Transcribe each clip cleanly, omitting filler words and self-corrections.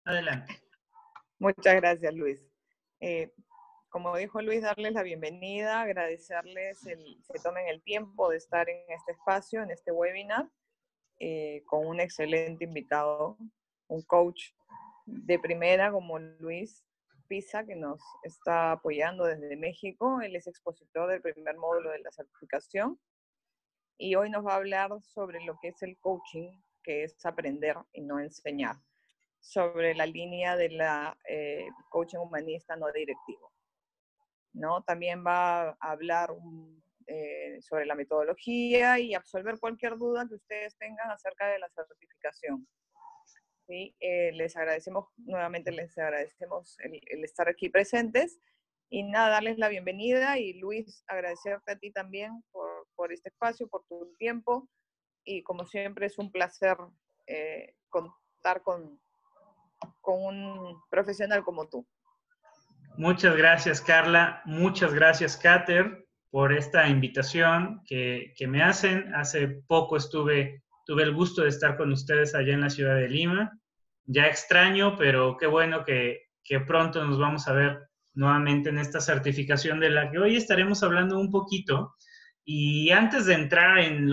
Adelante. Muchas gracias, Luis. Como dijo Luis, darles la bienvenida, agradecerles se tomen el tiempo de estar en este espacio, en este webinar, con un excelente invitado, un coach de primera como Luis Pisa, que nos está apoyando desde México. Él es expositor del primer módulo de la certificación y hoy nos va a hablar sobre lo que es el coaching, que es aprender y no enseñar, sobre la línea de la coaching humanista no directivo, ¿no? También va a hablar sobre la metodología y absolver cualquier duda que ustedes tengan acerca de la certificación. ¿Sí? Nuevamente les agradecemos el estar aquí presentes y nada, darles la bienvenida y Luis, agradecerte a ti también por este espacio, por tu tiempo y como siempre es un placer contar con un profesional como tú. Muchas gracias, Carla. Muchas gracias, Kather, por esta invitación que me hacen. Hace poco tuve el gusto de estar con ustedes allá en la ciudad de Lima. Ya extraño, pero qué bueno que pronto nos vamos a ver nuevamente en esta certificación de la que hoy estaremos hablando un poquito. Y antes de entrar en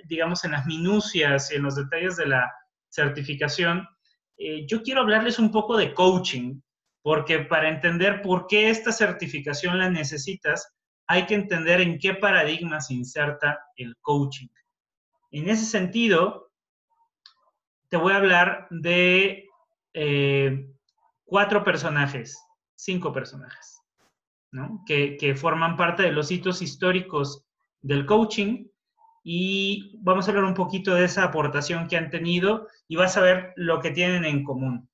digamos, en las minucias y en los detalles de la certificación, yo quiero hablarles un poco de coaching, porque para entender por qué esta certificación la necesitas, hay que entender en qué paradigma se inserta el coaching. En ese sentido, te voy a hablar de 5 personajes, ¿no? que forman parte de los hitos históricos del coaching, y vamos a hablar un poquito de esa aportación que han tenido y vas a ver lo que tienen en común.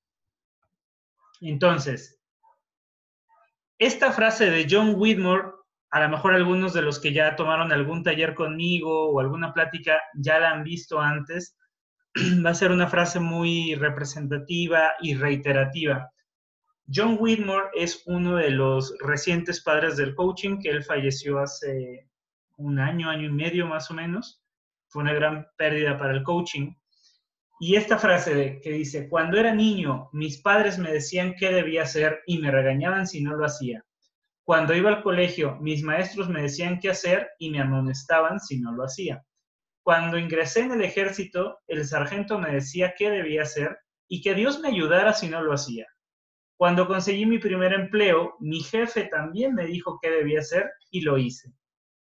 Entonces, esta frase de John Whitmore, a lo mejor algunos de los que ya tomaron algún taller conmigo o alguna plática ya la han visto antes, va a ser una frase muy representativa y reiterativa. John Whitmore es uno de los recientes padres del coaching, que él falleció hace un año y medio más o menos. Fue una gran pérdida para el coaching. Y esta frase que dice, cuando era niño, mis padres me decían qué debía hacer y me regañaban si no lo hacía. Cuando iba al colegio, mis maestros me decían qué hacer y me amonestaban si no lo hacía. Cuando ingresé en el ejército, el sargento me decía qué debía hacer y que Dios me ayudara si no lo hacía. Cuando conseguí mi primer empleo, mi jefe también me dijo qué debía hacer y lo hice.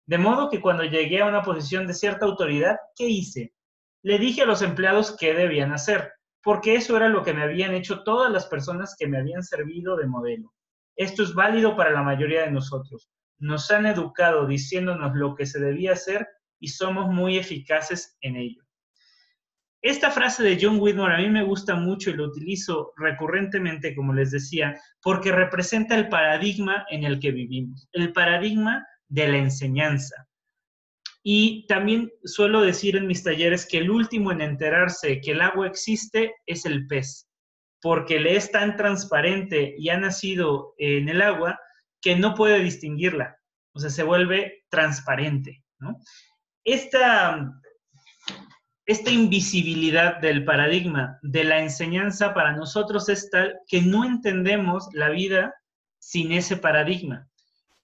De modo que cuando llegué a una posición de cierta autoridad, ¿qué hice? Le dije a los empleados qué debían hacer, porque eso era lo que me habían hecho todas las personas que me habían servido de modelo. Esto es válido para la mayoría de nosotros. Nos han educado diciéndonos lo que se debía hacer y somos muy eficaces en ello. Esta frase de John Whitmore a mí me gusta mucho y lo utilizo recurrentemente, como les decía, porque representa el paradigma en el que vivimos, el paradigma de la enseñanza. Y también suelo decir en mis talleres que el último en enterarse que el agua existe es el pez, porque le es tan transparente y ha nacido en el agua que no puede distinguirla, o sea, se vuelve transparente, ¿no? Esta invisibilidad del paradigma de la enseñanza para nosotros es tal que no entendemos la vida sin ese paradigma.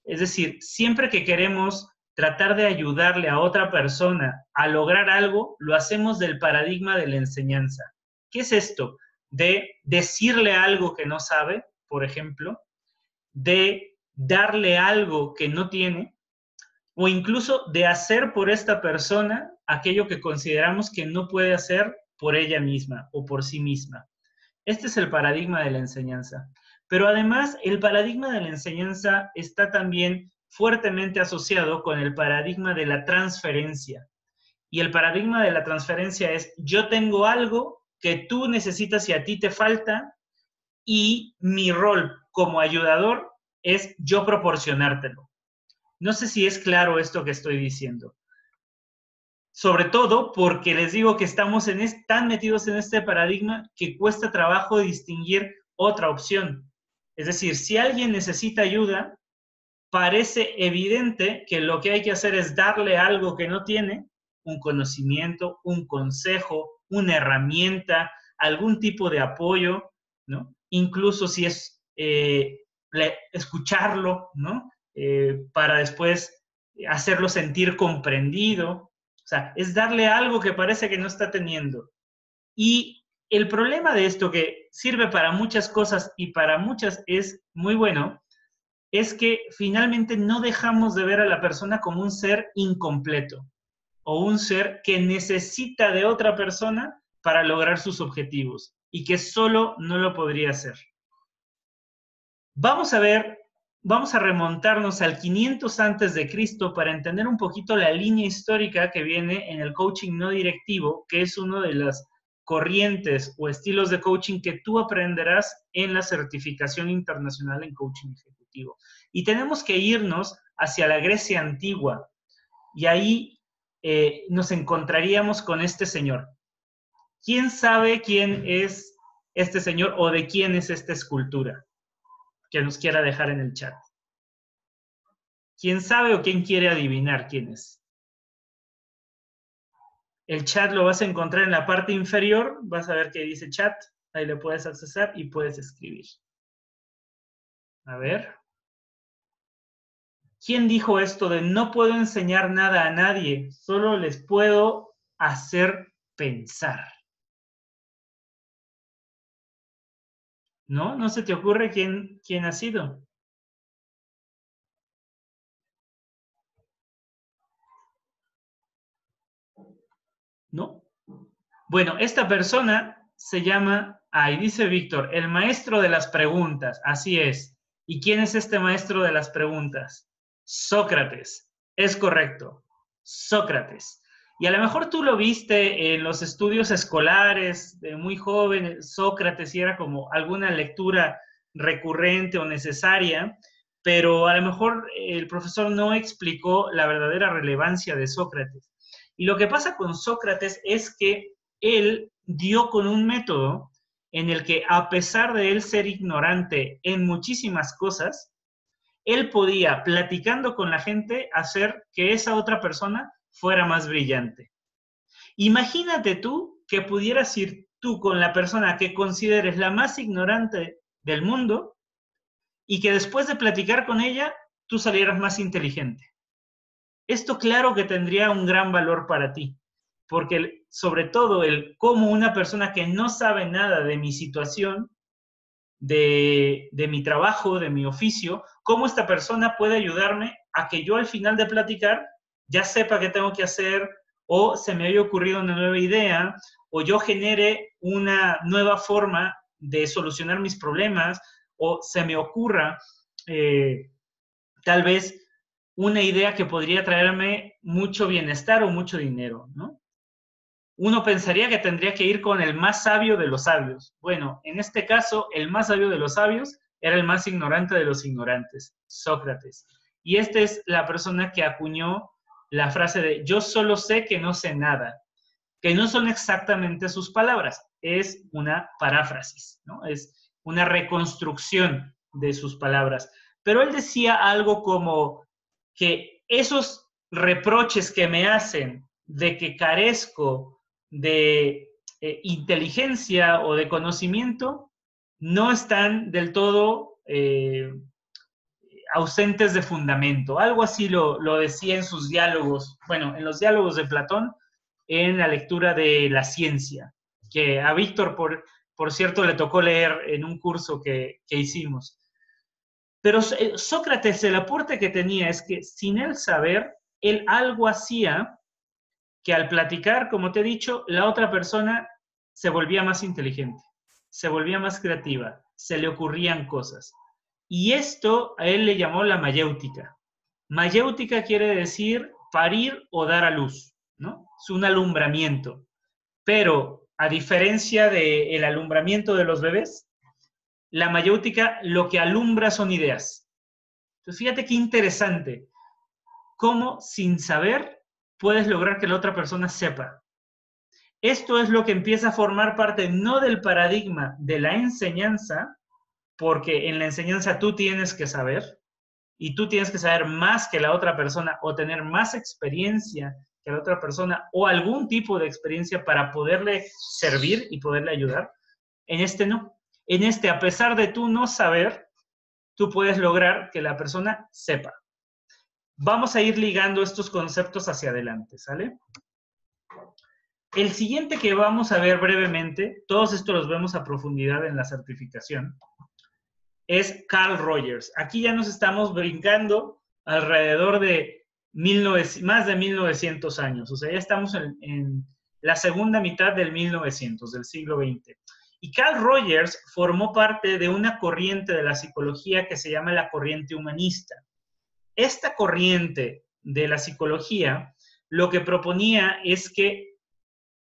Es decir, siempre que queremos tratar de ayudarle a otra persona a lograr algo, lo hacemos del paradigma de la enseñanza. ¿Qué es esto? De decirle algo que no sabe, por ejemplo, de darle algo que no tiene, o incluso de hacer por esta persona aquello que consideramos que no puede hacer por ella misma o por sí misma. Este es el paradigma de la enseñanza. Pero además, el paradigma de la enseñanza está también fuertemente asociado con el paradigma de la transferencia. Y el paradigma de la transferencia es, yo tengo algo que tú necesitas y a ti te falta, y mi rol como ayudador es yo proporcionártelo. No sé si es claro esto que estoy diciendo. Sobre todo porque les digo que estamos tan metidos en este paradigma que cuesta trabajo distinguir otra opción. Es decir, si alguien necesita ayuda, parece evidente que lo que hay que hacer es darle algo que no tiene, un conocimiento, un consejo, una herramienta, algún tipo de apoyo, ¿no? Incluso si es escucharlo, ¿no? Para después hacerlo sentir comprendido. O sea, es darle algo que parece que no está teniendo. Y el problema de esto, que sirve para muchas cosas y para muchas es muy bueno, es que finalmente no dejamos de ver a la persona como un ser incompleto o un ser que necesita de otra persona para lograr sus objetivos y que solo no lo podría hacer. Vamos a ver, vamos a remontarnos al 500 antes de Cristo para entender un poquito la línea histórica que viene en el coaching no directivo, que es uno de las corrientes o estilos de coaching que tú aprenderás en la certificación internacional en coaching ejecutivo. Y tenemos que irnos hacia la Grecia antigua y ahí nos encontraríamos con este señor. ¿Quién sabe quién es este señor o de quién es esta escultura? Que nos quiera dejar en el chat. ¿Quién sabe o quién quiere adivinar quién es? El chat lo vas a encontrar en la parte inferior, vas a ver que dice chat, ahí le puedes accesar y puedes escribir. A ver. ¿Quién dijo esto de no puedo enseñar nada a nadie, solo les puedo hacer pensar? ¿No? ¿No se te ocurre quién ha sido? ¿No? Bueno, esta persona se llama, ahí dice Víctor, el maestro de las preguntas, así es. ¿Y quién es este maestro de las preguntas? Sócrates, es correcto, Sócrates. Y a lo mejor tú lo viste en los estudios escolares de muy joven, Sócrates, y era como alguna lectura recurrente o necesaria, pero a lo mejor el profesor no explicó la verdadera relevancia de Sócrates. Y lo que pasa con Sócrates es que él dio con un método en el que, a pesar de él ser ignorante en muchísimas cosas, él podía, platicando con la gente, hacer que esa otra persona fuera más brillante. Imagínate tú que pudieras ir tú con la persona que consideres la más ignorante del mundo y que después de platicar con ella, tú salieras más inteligente. Esto claro que tendría un gran valor para ti, porque sobre todo el cómo una persona que no sabe nada de mi situación, de mi trabajo, de mi oficio, cómo esta persona puede ayudarme a que yo al final de platicar ya sepa qué tengo que hacer, o se me haya ocurrido una nueva idea, o yo genere una nueva forma de solucionar mis problemas, o se me ocurra tal vez una idea que podría traerme mucho bienestar o mucho dinero, ¿no? Uno pensaría que tendría que ir con el más sabio de los sabios. Bueno, en este caso, el más sabio de los sabios era el más ignorante de los ignorantes, Sócrates. Y esta es la persona que acuñó la frase de yo solo sé que no sé nada, que no son exactamente sus palabras, es una paráfrasis, ¿no? Es una reconstrucción de sus palabras. Pero él decía algo como que esos reproches que me hacen de que carezco de inteligencia o de conocimiento no están del todo ausentes de fundamento. Algo así lo decía en sus diálogos, bueno, en los diálogos de Platón, en la lectura de la ciencia, que a Víctor, por cierto, le tocó leer en un curso que hicimos. Pero Sócrates, el aporte que tenía es que sin él saber, él algo hacía que al platicar, como te he dicho, la otra persona se volvía más inteligente, se volvía más creativa, se le ocurrían cosas. Y esto a él le llamó la mayéutica. Mayéutica quiere decir parir o dar a luz, ¿no? Es un alumbramiento. Pero a diferencia del alumbramiento de los bebés, la mayéutica lo que alumbra son ideas. Entonces, fíjate qué interesante, cómo sin saber puedes lograr que la otra persona sepa. Esto es lo que empieza a formar parte no del paradigma de la enseñanza, porque en la enseñanza tú tienes que saber, y tú tienes que saber más que la otra persona o tener más experiencia que la otra persona o algún tipo de experiencia para poderle servir y poderle ayudar. En este no. En este, a pesar de tú no saber, tú puedes lograr que la persona sepa. Vamos a ir ligando estos conceptos hacia adelante, ¿sale? El siguiente que vamos a ver brevemente, todos estos los vemos a profundidad en la certificación, es Carl Rogers. Aquí ya nos estamos brincando alrededor de más de 1900 años, o sea, ya estamos en la segunda mitad del 1900, del siglo XX. Y Carl Rogers formó parte de una corriente de la psicología que se llama la corriente humanista. Esta corriente de la psicología lo que proponía es que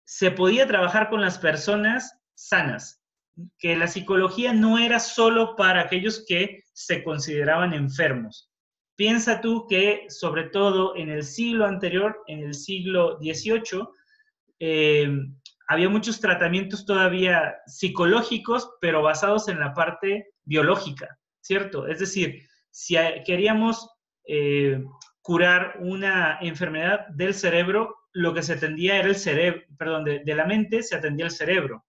se podía trabajar con las personas sanas, que la psicología no era solo para aquellos que se consideraban enfermos. Piensa tú que, sobre todo en el siglo anterior, en el siglo XVIII, había muchos tratamientos todavía psicológicos, pero basados en la parte biológica, ¿cierto? Es decir, si queríamos curar una enfermedad del cerebro, lo que se atendía era el cerebro, perdón, de la mente se atendía el cerebro.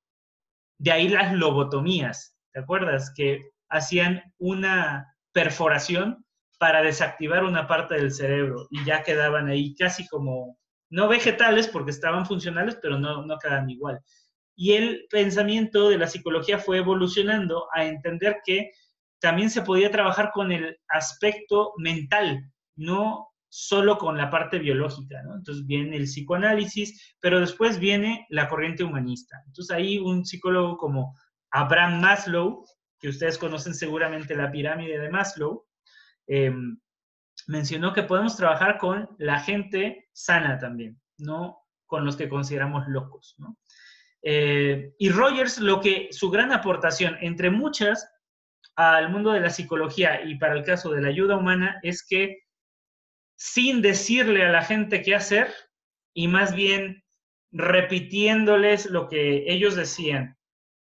De ahí las lobotomías, ¿te acuerdas? Que hacían una perforación para desactivar una parte del cerebro y ya quedaban ahí casi como, no vegetales porque estaban funcionales, pero no quedaban igual. Y el pensamiento de la psicología fue evolucionando a entender que también se podía trabajar con el aspecto mental, no solo con la parte biológica, ¿no? Entonces viene el psicoanálisis, pero después viene la corriente humanista. Entonces ahí un psicólogo como Abraham Maslow, que ustedes conocen seguramente la pirámide de Maslow, mencionó que podemos trabajar con la gente sana también, no con los que consideramos locos, ¿no? Y Rogers, su gran aportación, entre muchas, al mundo de la psicología y para el caso de la ayuda humana, es que sin decirle a la gente qué hacer y más bien repitiéndoles lo que ellos decían,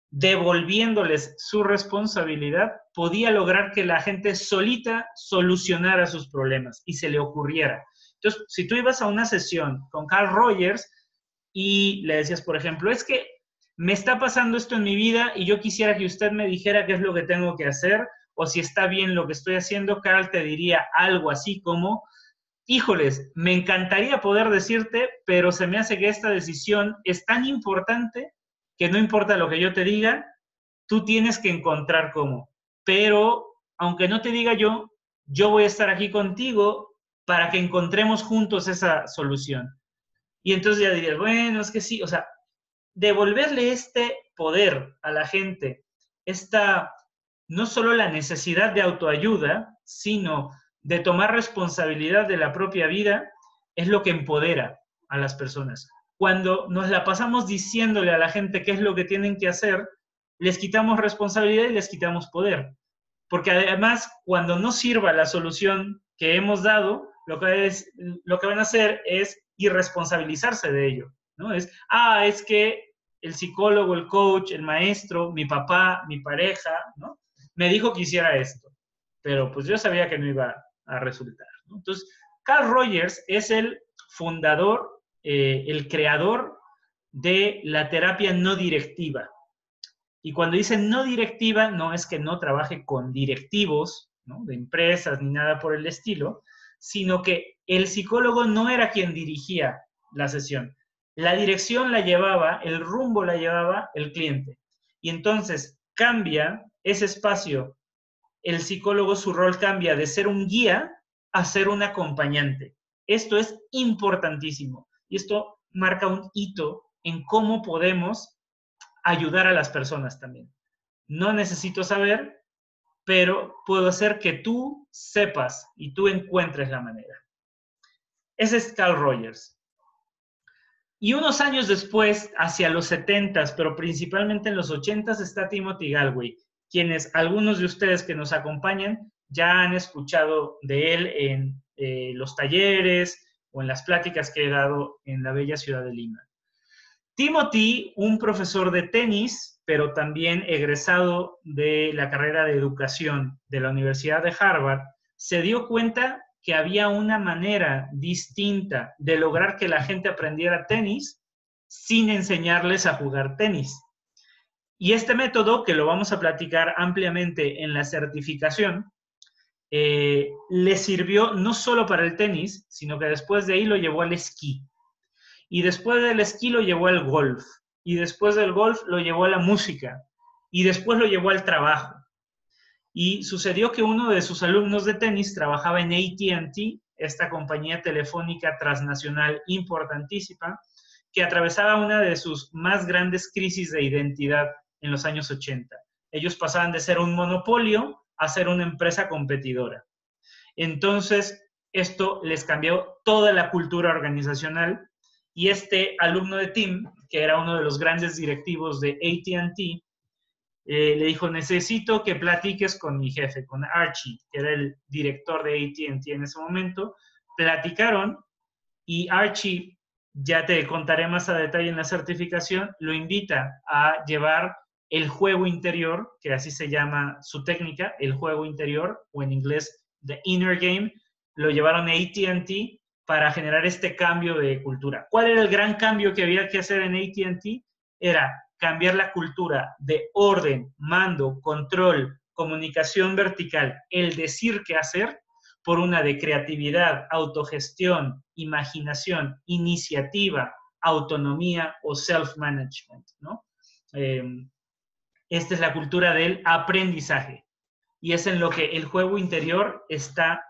devolviéndoles su responsabilidad, podía lograr que la gente solita solucionara sus problemas y se le ocurriera. Entonces, si tú ibas a una sesión con Carl Rogers y le decías, por ejemplo, es que me está pasando esto en mi vida y yo quisiera que usted me dijera qué es lo que tengo que hacer o si está bien lo que estoy haciendo, Carl te diría algo así como, híjoles, me encantaría poder decirte, pero se me hace que esta decisión es tan importante que no importa lo que yo te diga, tú tienes que encontrar cómo. Pero, aunque no te diga yo voy a estar aquí contigo para que encontremos juntos esa solución. Y entonces ya dirías, bueno, es que sí, o sea, devolverle este poder a la gente, no solo la necesidad de autoayuda, sino de tomar responsabilidad de la propia vida, es lo que empodera a las personas. Cuando nos la pasamos diciéndole a la gente qué es lo que tienen que hacer, les quitamos responsabilidad y les quitamos poder. Porque además, cuando no sirva la solución que hemos dado, lo que van a hacer es irresponsabilizarse de ello, ¿no? Es que el psicólogo, el coach, el maestro, mi papá, mi pareja, ¿no? Me dijo que hiciera esto, pero pues yo sabía que no iba a resultar, ¿no? Entonces, Carl Rogers es el fundador, el creador de la terapia no directiva. Y cuando dice no directiva, no es que no trabaje con directivos, ¿no?, de empresas ni nada por el estilo, sino que el psicólogo no era quien dirigía la sesión. La dirección la llevaba, el rumbo la llevaba el cliente. Y entonces cambia ese espacio. El psicólogo, su rol cambia de ser un guía a ser un acompañante. Esto es importantísimo. Y esto marca un hito en cómo podemos ayudar a las personas también. No necesito saber, pero puedo hacer que tú sepas y tú encuentres la manera. Ese es Carl Rogers. Y unos años después, hacia los 70s, pero principalmente en los 80s, está Timothy Galway, quienes algunos de ustedes que nos acompañan ya han escuchado de él en los talleres o en las pláticas que he dado en la bella ciudad de Lima. Timothy, un profesor de tenis, pero también egresado de la carrera de educación de la Universidad de Harvard, se dio cuenta que había una manera distinta de lograr que la gente aprendiera tenis sin enseñarles a jugar tenis. Y este método, que lo vamos a platicar ampliamente en la certificación, le sirvió no solo para el tenis, sino que después de ahí lo llevó al esquí. Y después del esquí lo llevó al golf. Y después del golf lo llevó a la música. Y después lo llevó al trabajo. Y sucedió que uno de sus alumnos de tenis trabajaba en AT&T, esta compañía telefónica transnacional importantísima, que atravesaba una de sus más grandes crisis de identidad en los años 80. Ellos pasaban de ser un monopolio a ser una empresa competidora. Entonces, esto les cambió toda la cultura organizacional y este alumno de Tim, que era uno de los grandes directivos de AT&T, le dijo, necesito que platiques con mi jefe, con Archie, que era el director de AT&T en ese momento. Platicaron y Archie, ya te contaré más a detalle en la certificación, lo invita a llevar el juego interior, que así se llama su técnica, el juego interior, o en inglés, the inner game, lo llevaron a AT&T para generar este cambio de cultura. ¿Cuál era el gran cambio que había que hacer en AT&T? Era cambiar la cultura de orden, mando, control, comunicación vertical, el decir qué hacer, por una de creatividad, autogestión, imaginación, iniciativa, autonomía o self-management, ¿no? Esta es la cultura del aprendizaje y es en lo que el juego interior está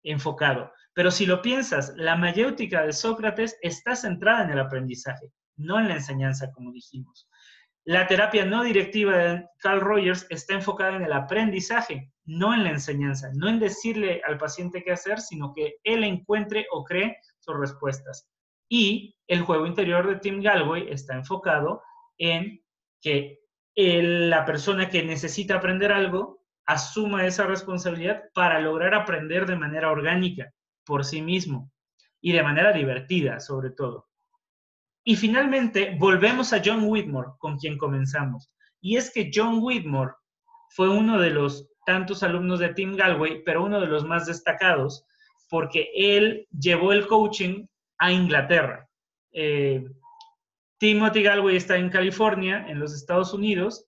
enfocado. Pero si lo piensas, la mayéutica de Sócrates está centrada en el aprendizaje, no en la enseñanza, como dijimos. La terapia no directiva de Carl Rogers está enfocada en el aprendizaje, no en la enseñanza, no en decirle al paciente qué hacer, sino que él encuentre o cree sus respuestas. Y el juego interior de Tim Gallwey está enfocado en que la persona que necesita aprender algo asuma esa responsabilidad para lograr aprender de manera orgánica, por sí mismo, y de manera divertida, sobre todo. Y finalmente, volvemos a John Whitmore, con quien comenzamos. Y es que John Whitmore fue uno de los tantos alumnos de Tim Gallwey, pero uno de los más destacados, porque él llevó el coaching a Inglaterra. Timothy Gallwey está en California, en los Estados Unidos.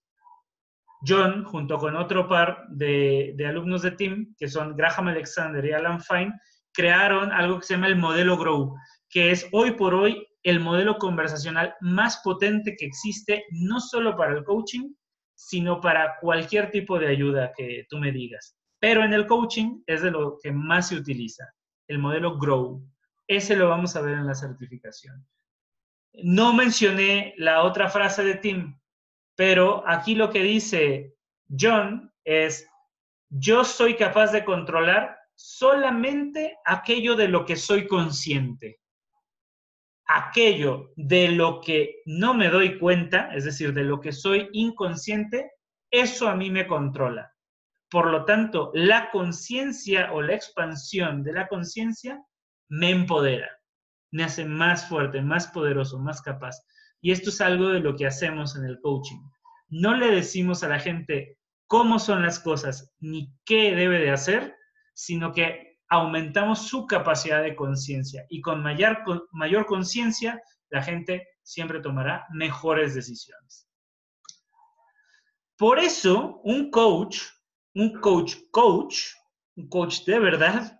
John, junto con otro par de alumnos de Tim, que son Graham Alexander y Alan Fine, crearon algo que se llama el modelo Grow, que es hoy por hoy el modelo conversacional más potente que existe, no solo para el coaching, sino para cualquier tipo de ayuda que tú me digas. Pero en el coaching es de lo que más se utiliza, el modelo Grow. Ese lo vamos a ver en la certificación. No mencioné la otra frase de Tim, pero aquí lo que dice John es, yo soy capaz de controlar solamente aquello de lo que soy consciente. Aquello de lo que no me doy cuenta, es decir, de lo que soy inconsciente, eso a mí me controla. Por lo tanto, la conciencia o la expansión de la conciencia me empodera, me hace más fuerte, más poderoso, más capaz. Y esto es algo de lo que hacemos en el coaching. No le decimos a la gente cómo son las cosas ni qué debe de hacer, sino que aumentamos su capacidad de conciencia y con mayor conciencia la gente siempre tomará mejores decisiones. Por eso, un coach de verdad,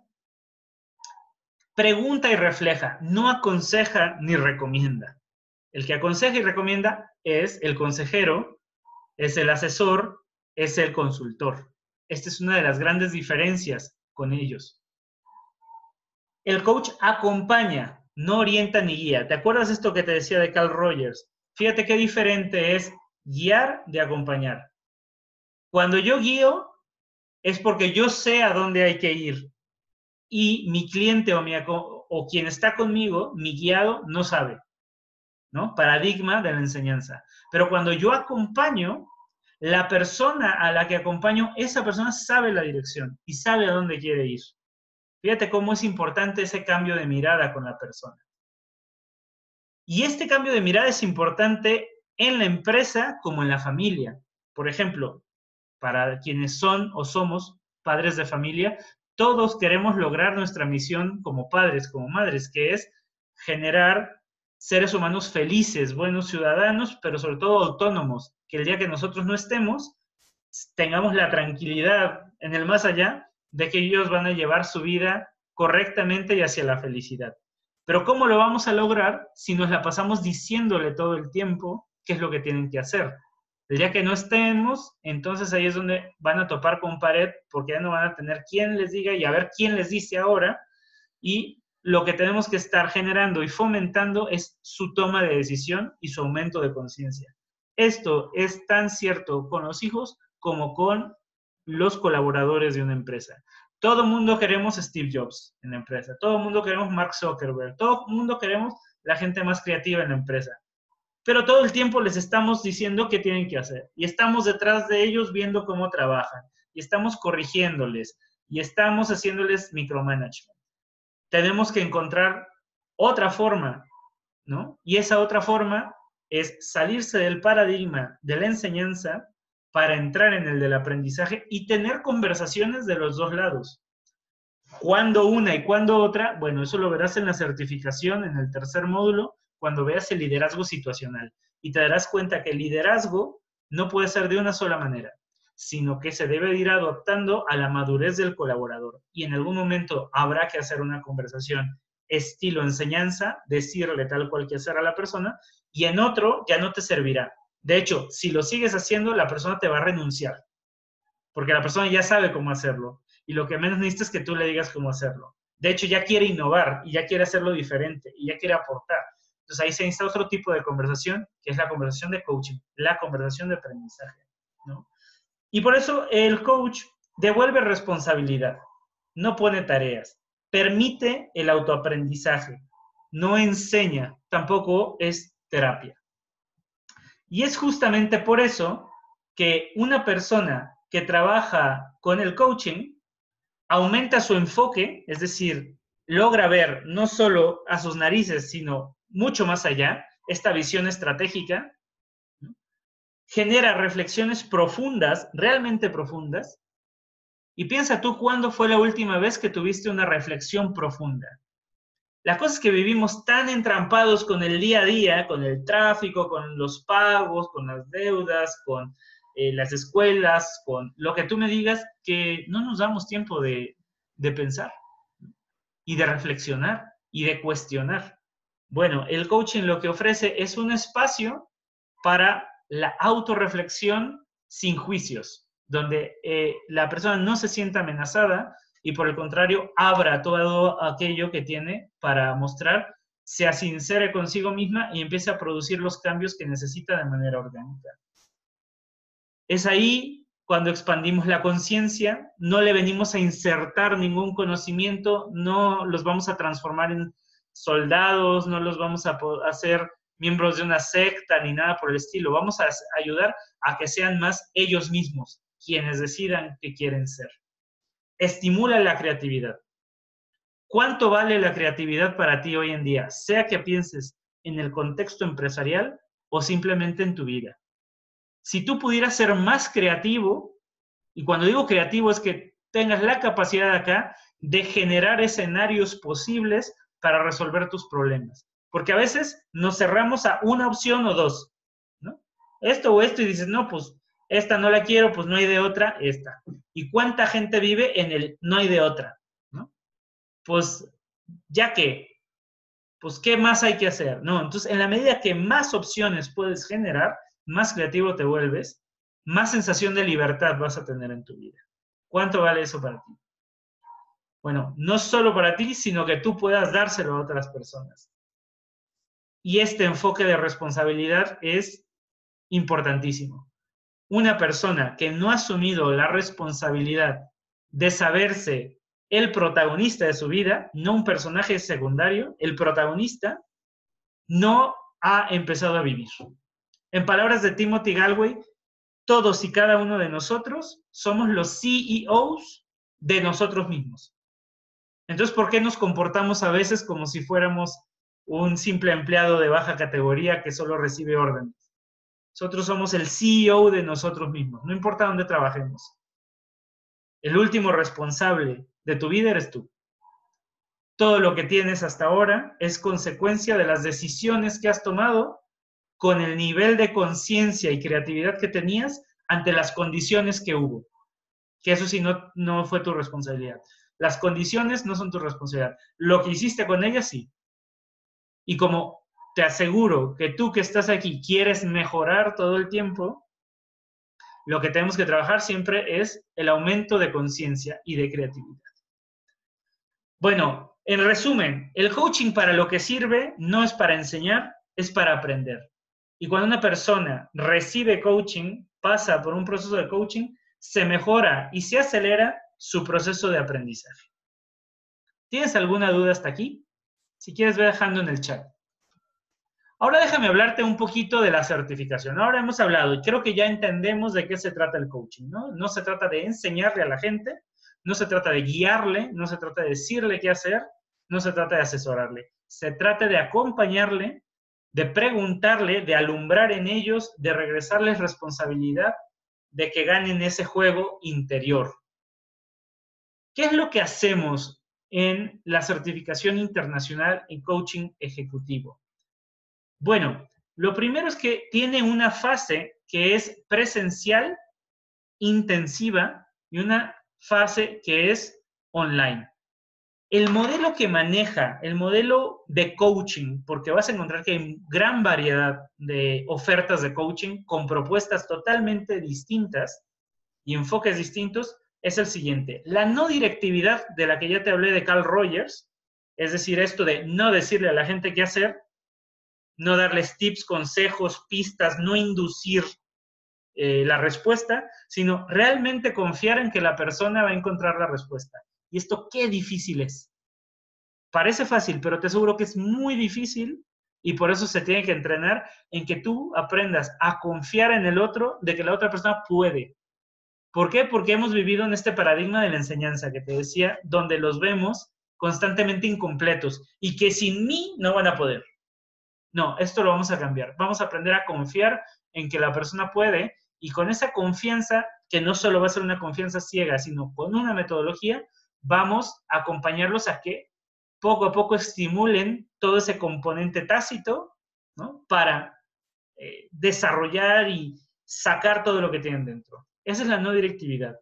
pregunta y refleja, no aconseja ni recomienda. El que aconseja y recomienda es el consejero, es el asesor, es el consultor. Esta es una de las grandes diferencias con ellos. El coach acompaña, no orienta ni guía. ¿Te acuerdas esto que te decía de Carl Rogers? Fíjate qué diferente es guiar de acompañar. Cuando yo guío, es porque yo sé a dónde hay que ir. Y mi cliente o quien está conmigo, mi guiado, no sabe, ¿no? Paradigma de la enseñanza. Pero cuando yo acompaño, la persona a la que acompaño, esa persona sabe la dirección y sabe a dónde quiere ir. Fíjate cómo es importante ese cambio de mirada con la persona. Y este cambio de mirada es importante en la empresa como en la familia. Por ejemplo, para quienes son o somos padres de familia, todos queremos lograr nuestra misión como padres, como madres, que es generar seres humanos felices, buenos ciudadanos, pero sobre todo autónomos, que el día que nosotros no estemos, tengamos la tranquilidad en el más allá de que ellos van a llevar su vida correctamente y hacia la felicidad. Pero ¿cómo lo vamos a lograr si nos la pasamos diciéndole todo el tiempo qué es lo que tienen que hacer? El día que no estemos, entonces ahí es donde van a topar con pared, porque ya no van a tener quien les diga y a ver quién les dice ahora. Y lo que tenemos que estar generando y fomentando es su toma de decisión y su aumento de conciencia. Esto es tan cierto con los hijos como con los colaboradores de una empresa. Todo el mundo queremos Steve Jobs en la empresa, todo el mundo queremos Mark Zuckerberg, todo el mundo queremos la gente más creativa en la empresa. Pero todo el tiempo les estamos diciendo qué tienen que hacer. Y estamos detrás de ellos viendo cómo trabajan. Y estamos corrigiéndoles. Y estamos haciéndoles micromanagement. Tenemos que encontrar otra forma, ¿no? Y esa otra forma es salirse del paradigma de la enseñanza para entrar en el del aprendizaje y tener conversaciones de los dos lados. ¿Cuándo una y cuándo otra? Bueno, eso lo verás en la certificación, en el tercer módulo, cuando veas el liderazgo situacional. Y te darás cuenta que el liderazgo no puede ser de una sola manera, sino que se debe ir adaptando a la madurez del colaborador. Y en algún momento habrá que hacer una conversación estilo enseñanza, decirle tal cual que hacer a la persona, y en otro ya no te servirá. De hecho, si lo sigues haciendo, la persona te va a renunciar, porque la persona ya sabe cómo hacerlo, y lo que menos necesitas es que tú le digas cómo hacerlo. De hecho, ya quiere innovar, y ya quiere hacerlo diferente, y ya quiere aportar. Entonces ahí se instala otro tipo de conversación, que es la conversación de coaching, la conversación de aprendizaje, ¿no? Y por eso el coach devuelve responsabilidad, no pone tareas, permite el autoaprendizaje, no enseña, tampoco es terapia. Y es justamente por eso que una persona que trabaja con el coaching aumenta su enfoque, es decir, logra ver no solo a sus narices, sino mucho más allá, esta visión estratégica, ¿no? Genera reflexiones profundas, realmente profundas, y piensa tú cuándo fue la última vez que tuviste una reflexión profunda. La cosa es que vivimos tan entrampados con el día a día, con el tráfico, con los pagos, con las deudas, con las escuelas, con lo que tú me digas, que no nos damos tiempo de pensar y de reflexionar y de cuestionar. Bueno, el coaching lo que ofrece es un espacio para la autorreflexión sin juicios, donde la persona no se sienta amenazada y por el contrario abra todo aquello que tiene para mostrar, sea sincera consigo misma y empiece a producir los cambios que necesita de manera orgánica. Es ahí cuando expandimos la conciencia, no le venimos a insertar ningún conocimiento, no los vamos a transformar en soldados, no los vamos a hacer miembros de una secta ni nada por el estilo. Vamos a ayudar a que sean más ellos mismos quienes decidan qué quieren ser. Estimula la creatividad. ¿Cuánto vale la creatividad para ti hoy en día? Sea que pienses en el contexto empresarial o simplemente en tu vida. Si tú pudieras ser más creativo, y cuando digo creativo es que tengas la capacidad acá de generar escenarios posibles para resolver tus problemas. Porque a veces nos cerramos a una opción o dos, ¿no? Esto o esto, y dices, no, pues esta no la quiero, pues no hay de otra, esta. ¿Y cuánta gente vive en el no hay de otra? ¿No? Pues ya que, pues ¿qué más hay que hacer? No, entonces en la medida que más opciones puedes generar, más creativo te vuelves, más sensación de libertad vas a tener en tu vida. ¿Cuánto vale eso para ti? Bueno, no solo para ti, sino que tú puedas dárselo a otras personas. Y este enfoque de responsabilidad es importantísimo. Una persona que no ha asumido la responsabilidad de saberse el protagonista de su vida, no un personaje secundario, el protagonista, no ha empezado a vivir. En palabras de Timothy Galway, todos y cada uno de nosotros somos los CEOs de nosotros mismos. Entonces, ¿por qué nos comportamos a veces como si fuéramos un simple empleado de baja categoría que solo recibe órdenes? Nosotros somos el CEO de nosotros mismos, no importa dónde trabajemos. El último responsable de tu vida eres tú. Todo lo que tienes hasta ahora es consecuencia de las decisiones que has tomado con el nivel de conciencia y creatividad que tenías ante las condiciones que hubo. Que eso sí no fue tu responsabilidad. Las condiciones no son tu responsabilidad. Lo que hiciste con ellas, sí. Y como te aseguro que tú que estás aquí quieres mejorar todo el tiempo, lo que tenemos que trabajar siempre es el aumento de conciencia y de creatividad. Bueno, en resumen, el coaching para lo que sirve no es para enseñar, es para aprender. Y cuando una persona recibe coaching, pasa por un proceso de coaching, se mejora y se acelera su proceso de aprendizaje. ¿Tienes alguna duda hasta aquí? Si quieres, ve dejando en el chat. Ahora déjame hablarte un poquito de la certificación. Ahora hemos hablado y creo que ya entendemos de qué se trata el coaching, ¿no? No se trata de enseñarle a la gente, no se trata de guiarle, no se trata de decirle qué hacer, no se trata de asesorarle. Se trata de acompañarle, de preguntarle, de alumbrar en ellos, de regresarles responsabilidad de que ganen ese juego interior. ¿Qué es lo que hacemos en la certificación internacional en coaching ejecutivo? Bueno, lo primero es que tiene una fase que es presencial, intensiva, y una fase que es online. El modelo que maneja, el modelo de coaching, porque vas a encontrar que hay gran variedad de ofertas de coaching con propuestas totalmente distintas y enfoques distintos, es el siguiente. La no directividad de la que ya te hablé de Carl Rogers, es decir, esto de no decirle a la gente qué hacer, no darles tips, consejos, pistas, no inducir la respuesta, sino realmente confiar en que la persona va a encontrar la respuesta. Y esto qué difícil es. Parece fácil, pero te aseguro que es muy difícil y por eso se tiene que entrenar en que tú aprendas a confiar en el otro, de que la otra persona puede. ¿Por qué? Porque hemos vivido en este paradigma de la enseñanza que te decía, donde los vemos constantemente incompletos y que sin mí no van a poder. No, esto lo vamos a cambiar. Vamos a aprender a confiar en que la persona puede y con esa confianza, que no solo va a ser una confianza ciega, sino con una metodología, vamos a acompañarlos a que poco a poco estimulen todo ese componente tácito, ¿no? Para desarrollar y sacar todo lo que tienen dentro. Esa es la no directividad.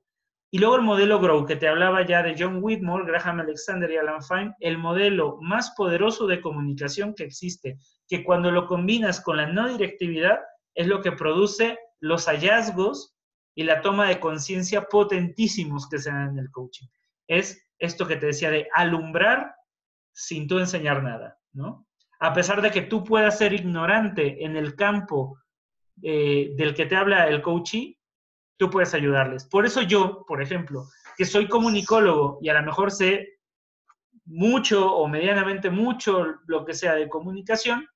Y luego el modelo Grow, que te hablaba ya de John Whitmore, Graham Alexander y Alan Fine, el modelo más poderoso de comunicación que existe, que cuando lo combinas con la no directividad, es lo que produce los hallazgos y la toma de conciencia potentísimos que se dan en el coaching. Es esto que te decía de alumbrar sin tú enseñar nada, ¿no? A pesar de que tú puedas ser ignorante en el campo del que te habla el coachee, tú puedes ayudarles. Por eso yo, por ejemplo, que soy comunicólogo y a lo mejor sé mucho o medianamente mucho lo que sea de comunicación,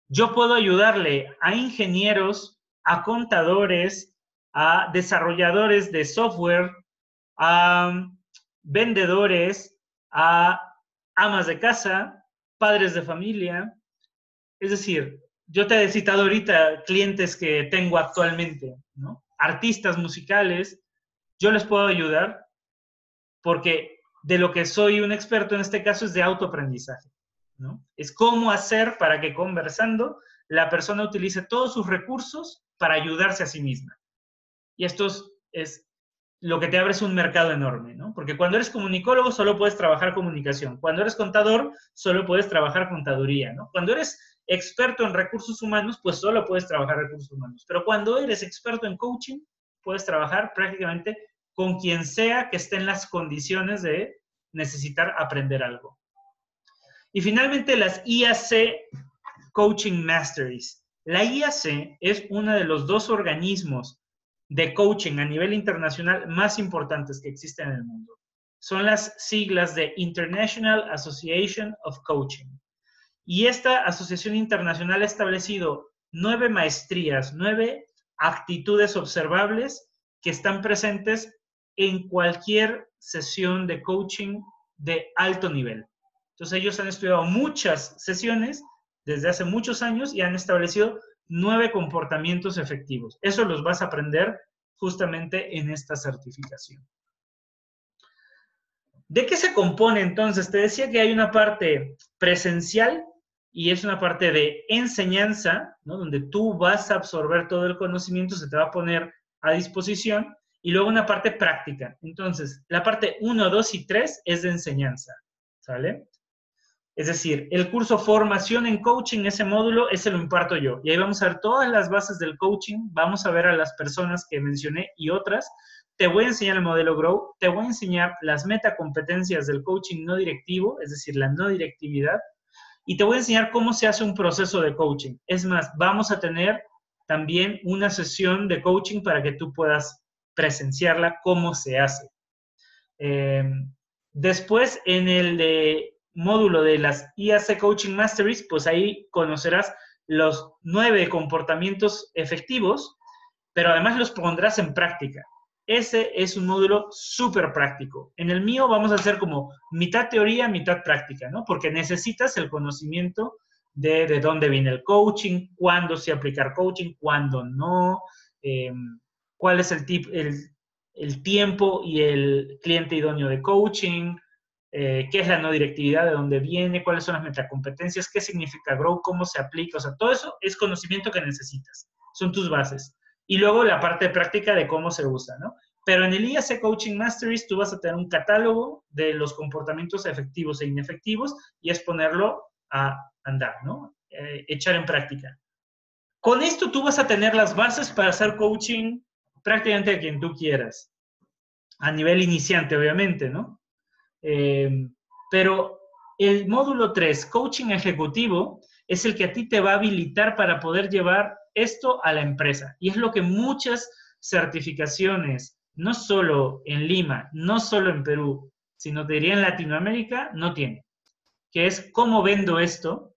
yo puedo ayudarle a ingenieros, a contadores, a desarrolladores de software, a vendedores, a amas de casa, padres de familia. Es decir, yo te he citado ahorita clientes que tengo actualmente, ¿no? Artistas musicales, yo les puedo ayudar porque de lo que soy un experto en este caso es de autoaprendizaje, ¿no? Es cómo hacer para que conversando la persona utilice todos sus recursos para ayudarse a sí misma. Y esto es lo que te abre es un mercado enorme, ¿no? Porque cuando eres comunicólogo solo puedes trabajar comunicación. Cuando eres contador solo puedes trabajar contaduría, ¿no? Cuando eres experto en recursos humanos, pues solo puedes trabajar recursos humanos. Pero cuando eres experto en coaching, puedes trabajar prácticamente con quien sea que esté en las condiciones de necesitar aprender algo. Y finalmente las IAC Coaching Masteries. La IAC es uno de los dos organismos de coaching a nivel internacional más importantes que existen en el mundo. Son las siglas de International Association of Coaching. Y esta asociación internacional ha establecido 9 maestrías, 9 actitudes observables que están presentes en cualquier sesión de coaching de alto nivel. Entonces ellos han estudiado muchas sesiones desde hace muchos años y han establecido 9 comportamientos efectivos. Eso los vas a aprender justamente en esta certificación. ¿De qué se compone entonces? Te decía que hay una parte presencial y es una parte de enseñanza, ¿no? Donde tú vas a absorber todo el conocimiento, se te va a poner a disposición, y luego una parte práctica. Entonces, la parte 1, 2 y 3 es de enseñanza, ¿sale? Es decir, el curso Formación en Coaching, ese módulo, ese lo imparto yo. Y ahí vamos a ver todas las bases del coaching, vamos a ver a las personas que mencioné y otras. Te voy a enseñar el modelo Grow, te voy a enseñar las metacompetencias del coaching no directivo, es decir, la no directividad, y te voy a enseñar cómo se hace un proceso de coaching. Es más, vamos a tener también una sesión de coaching para que tú puedas presenciarla, cómo se hace. Después, en el módulo de las IAC Coaching Masteries, pues ahí conocerás los 9 comportamientos efectivos, pero además los pondrás en práctica. Ese es un módulo súper práctico. En el mío vamos a hacer como mitad teoría, mitad práctica, ¿no? Porque necesitas el conocimiento de dónde viene el coaching, cuándo se aplicar coaching, cuándo no, cuál es el tiempo y el cliente idóneo de coaching, qué es la no directividad, de dónde viene, cuáles son las metacompetencias, qué significa Grow, cómo se aplica, o sea, todo eso es conocimiento que necesitas, son tus bases. Y luego la parte práctica de cómo se usa, ¿no? Pero en el IAC Coaching Masteries tú vas a tener un catálogo de los comportamientos efectivos e inefectivos y es ponerlo a andar, ¿no? Echar en práctica. Con esto tú vas a tener las bases para hacer coaching prácticamente a quien tú quieras. A nivel iniciante, obviamente, ¿no? Pero el módulo 3, Coaching Ejecutivo, es el que a ti te va a habilitar para poder llevar esto a la empresa. Y es lo que muchas certificaciones, no solo en Lima, no solo en Perú, sino te diría en Latinoamérica, no tienen. Que es cómo vendo esto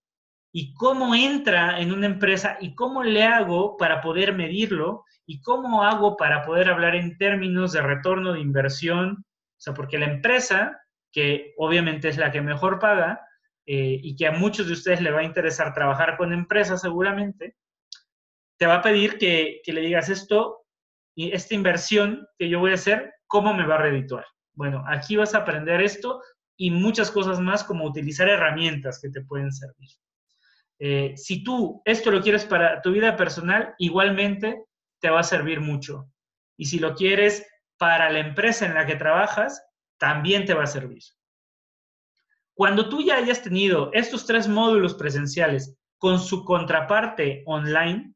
y cómo entra en una empresa y cómo le hago para poder medirlo y cómo hago para poder hablar en términos de retorno de inversión. O sea, porque la empresa, que obviamente es la que mejor paga y que a muchos de ustedes le va a interesar trabajar con empresas seguramente, te va a pedir que le digas esto y esta inversión que yo voy a hacer, ¿cómo me va a redituar? Bueno, aquí vas a aprender esto y muchas cosas más como utilizar herramientas que te pueden servir. Si tú esto lo quieres para tu vida personal, igualmente te va a servir mucho. Y si lo quieres para la empresa en la que trabajas, también te va a servir. Cuando tú ya hayas tenido estos 3 módulos presenciales con su contraparte online,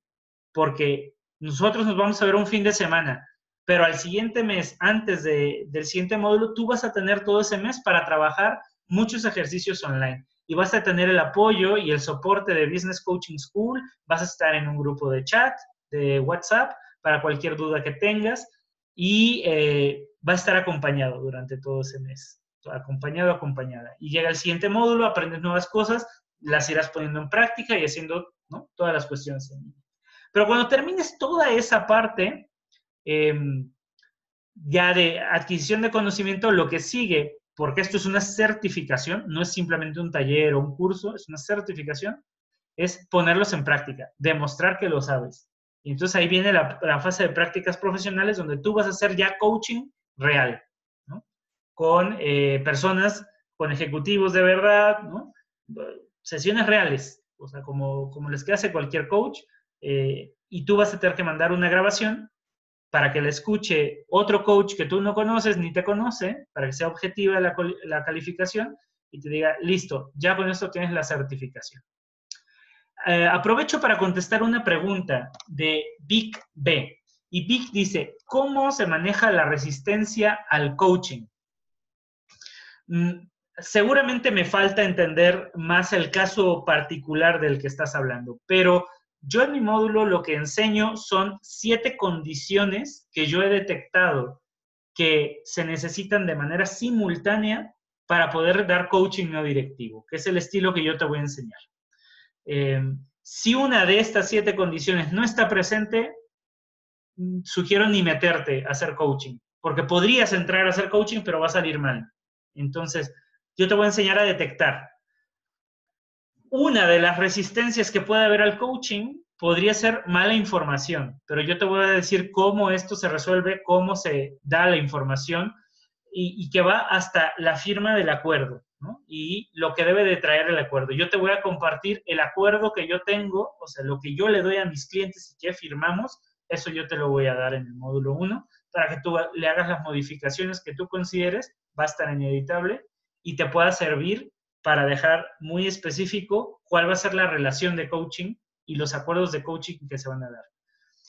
porque nosotros nos vamos a ver un fin de semana, pero al siguiente mes, antes del siguiente módulo, tú vas a tener todo ese mes para trabajar muchos ejercicios online. Y vas a tener el apoyo y el soporte de Business Coaching School, vas a estar en un grupo de chat, de WhatsApp, para cualquier duda que tengas, y va a estar acompañado durante todo ese mes, acompañado, acompañada. Y llega el siguiente módulo, aprendes nuevas cosas, las irás poniendo en práctica y haciendo, ¿no?, todas las cuestiones en línea. Pero cuando termines toda esa parte, ya de adquisición de conocimiento, lo que sigue, porque esto es una certificación, no es simplemente un taller o un curso, es una certificación, es ponerlos en práctica, demostrar que lo sabes. Y entonces ahí viene la fase de prácticas profesionales donde tú vas a hacer ya coaching real, ¿no? Con personas, con ejecutivos de verdad, ¿no? Sesiones reales, o sea, como les que hace cualquier coach, y tú vas a tener que mandar una grabación para que la escuche otro coach que tú no conoces ni te conoce, para que sea objetiva la calificación y te diga, listo, ya con esto tienes la certificación. Aprovecho para contestar una pregunta de Vic B. Y Vic dice, ¿cómo se maneja la resistencia al coaching? Seguramente me falta entender más el caso particular del que estás hablando, pero yo en mi módulo lo que enseño son 7 condiciones que yo he detectado que se necesitan de manera simultánea para poder dar coaching no directivo, que es el estilo que yo te voy a enseñar. Si una de estas 7 condiciones no está presente, sugiero ni meterte a hacer coaching, porque podrías entrar a hacer coaching, pero va a salir mal. Entonces, yo te voy a enseñar a detectar. Una de las resistencias que puede haber al coaching podría ser mala información, pero yo te voy a decir cómo esto se resuelve, cómo se da la información y que va hasta la firma del acuerdo. ¿no? Y lo que debe de traer el acuerdo. Yo te voy a compartir el acuerdo que yo tengo, o sea, lo que yo le doy a mis clientes y que firmamos, eso yo te lo voy a dar en el módulo 1 para que tú le hagas las modificaciones que tú consideres, va a estar ineditable y te pueda servir para dejar muy específico cuál va a ser la relación de coaching y los acuerdos de coaching que se van a dar.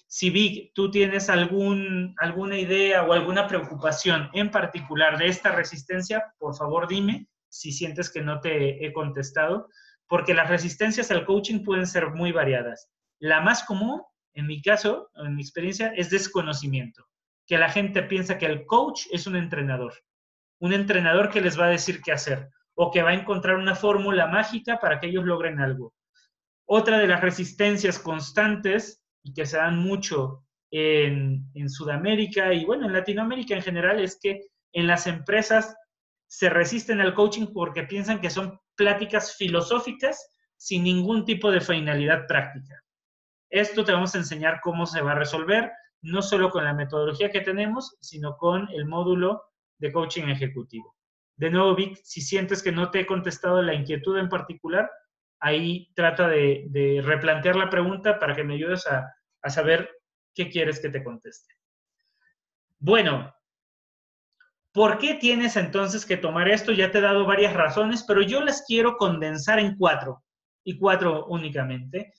Si Vic, tú tienes alguna idea o alguna preocupación en particular de esta resistencia, por favor dime si sientes que no te he contestado, porque las resistencias al coaching pueden ser muy variadas. La más común, en mi caso, en mi experiencia, es desconocimiento, que la gente piensa que el coach es un entrenador que les va a decir qué hacer o que va a encontrar una fórmula mágica para que ellos logren algo. Otra de las resistencias constantes y que se dan mucho en Sudamérica y bueno, en Latinoamérica en general es que en las empresas se resisten al coaching porque piensan que son pláticas filosóficas sin ningún tipo de finalidad práctica. Esto te vamos a enseñar cómo se va a resolver, no solo con la metodología que tenemos, sino con el módulo de coaching ejecutivo. De nuevo, Vic, si sientes que no te he contestado la inquietud en particular, ahí trata de replantear la pregunta para que me ayudes a saber qué quieres que te conteste. Bueno, ¿por qué tienes entonces que tomar esto? Ya te he dado varias razones, pero yo las quiero condensar en 4, y 4 únicamente,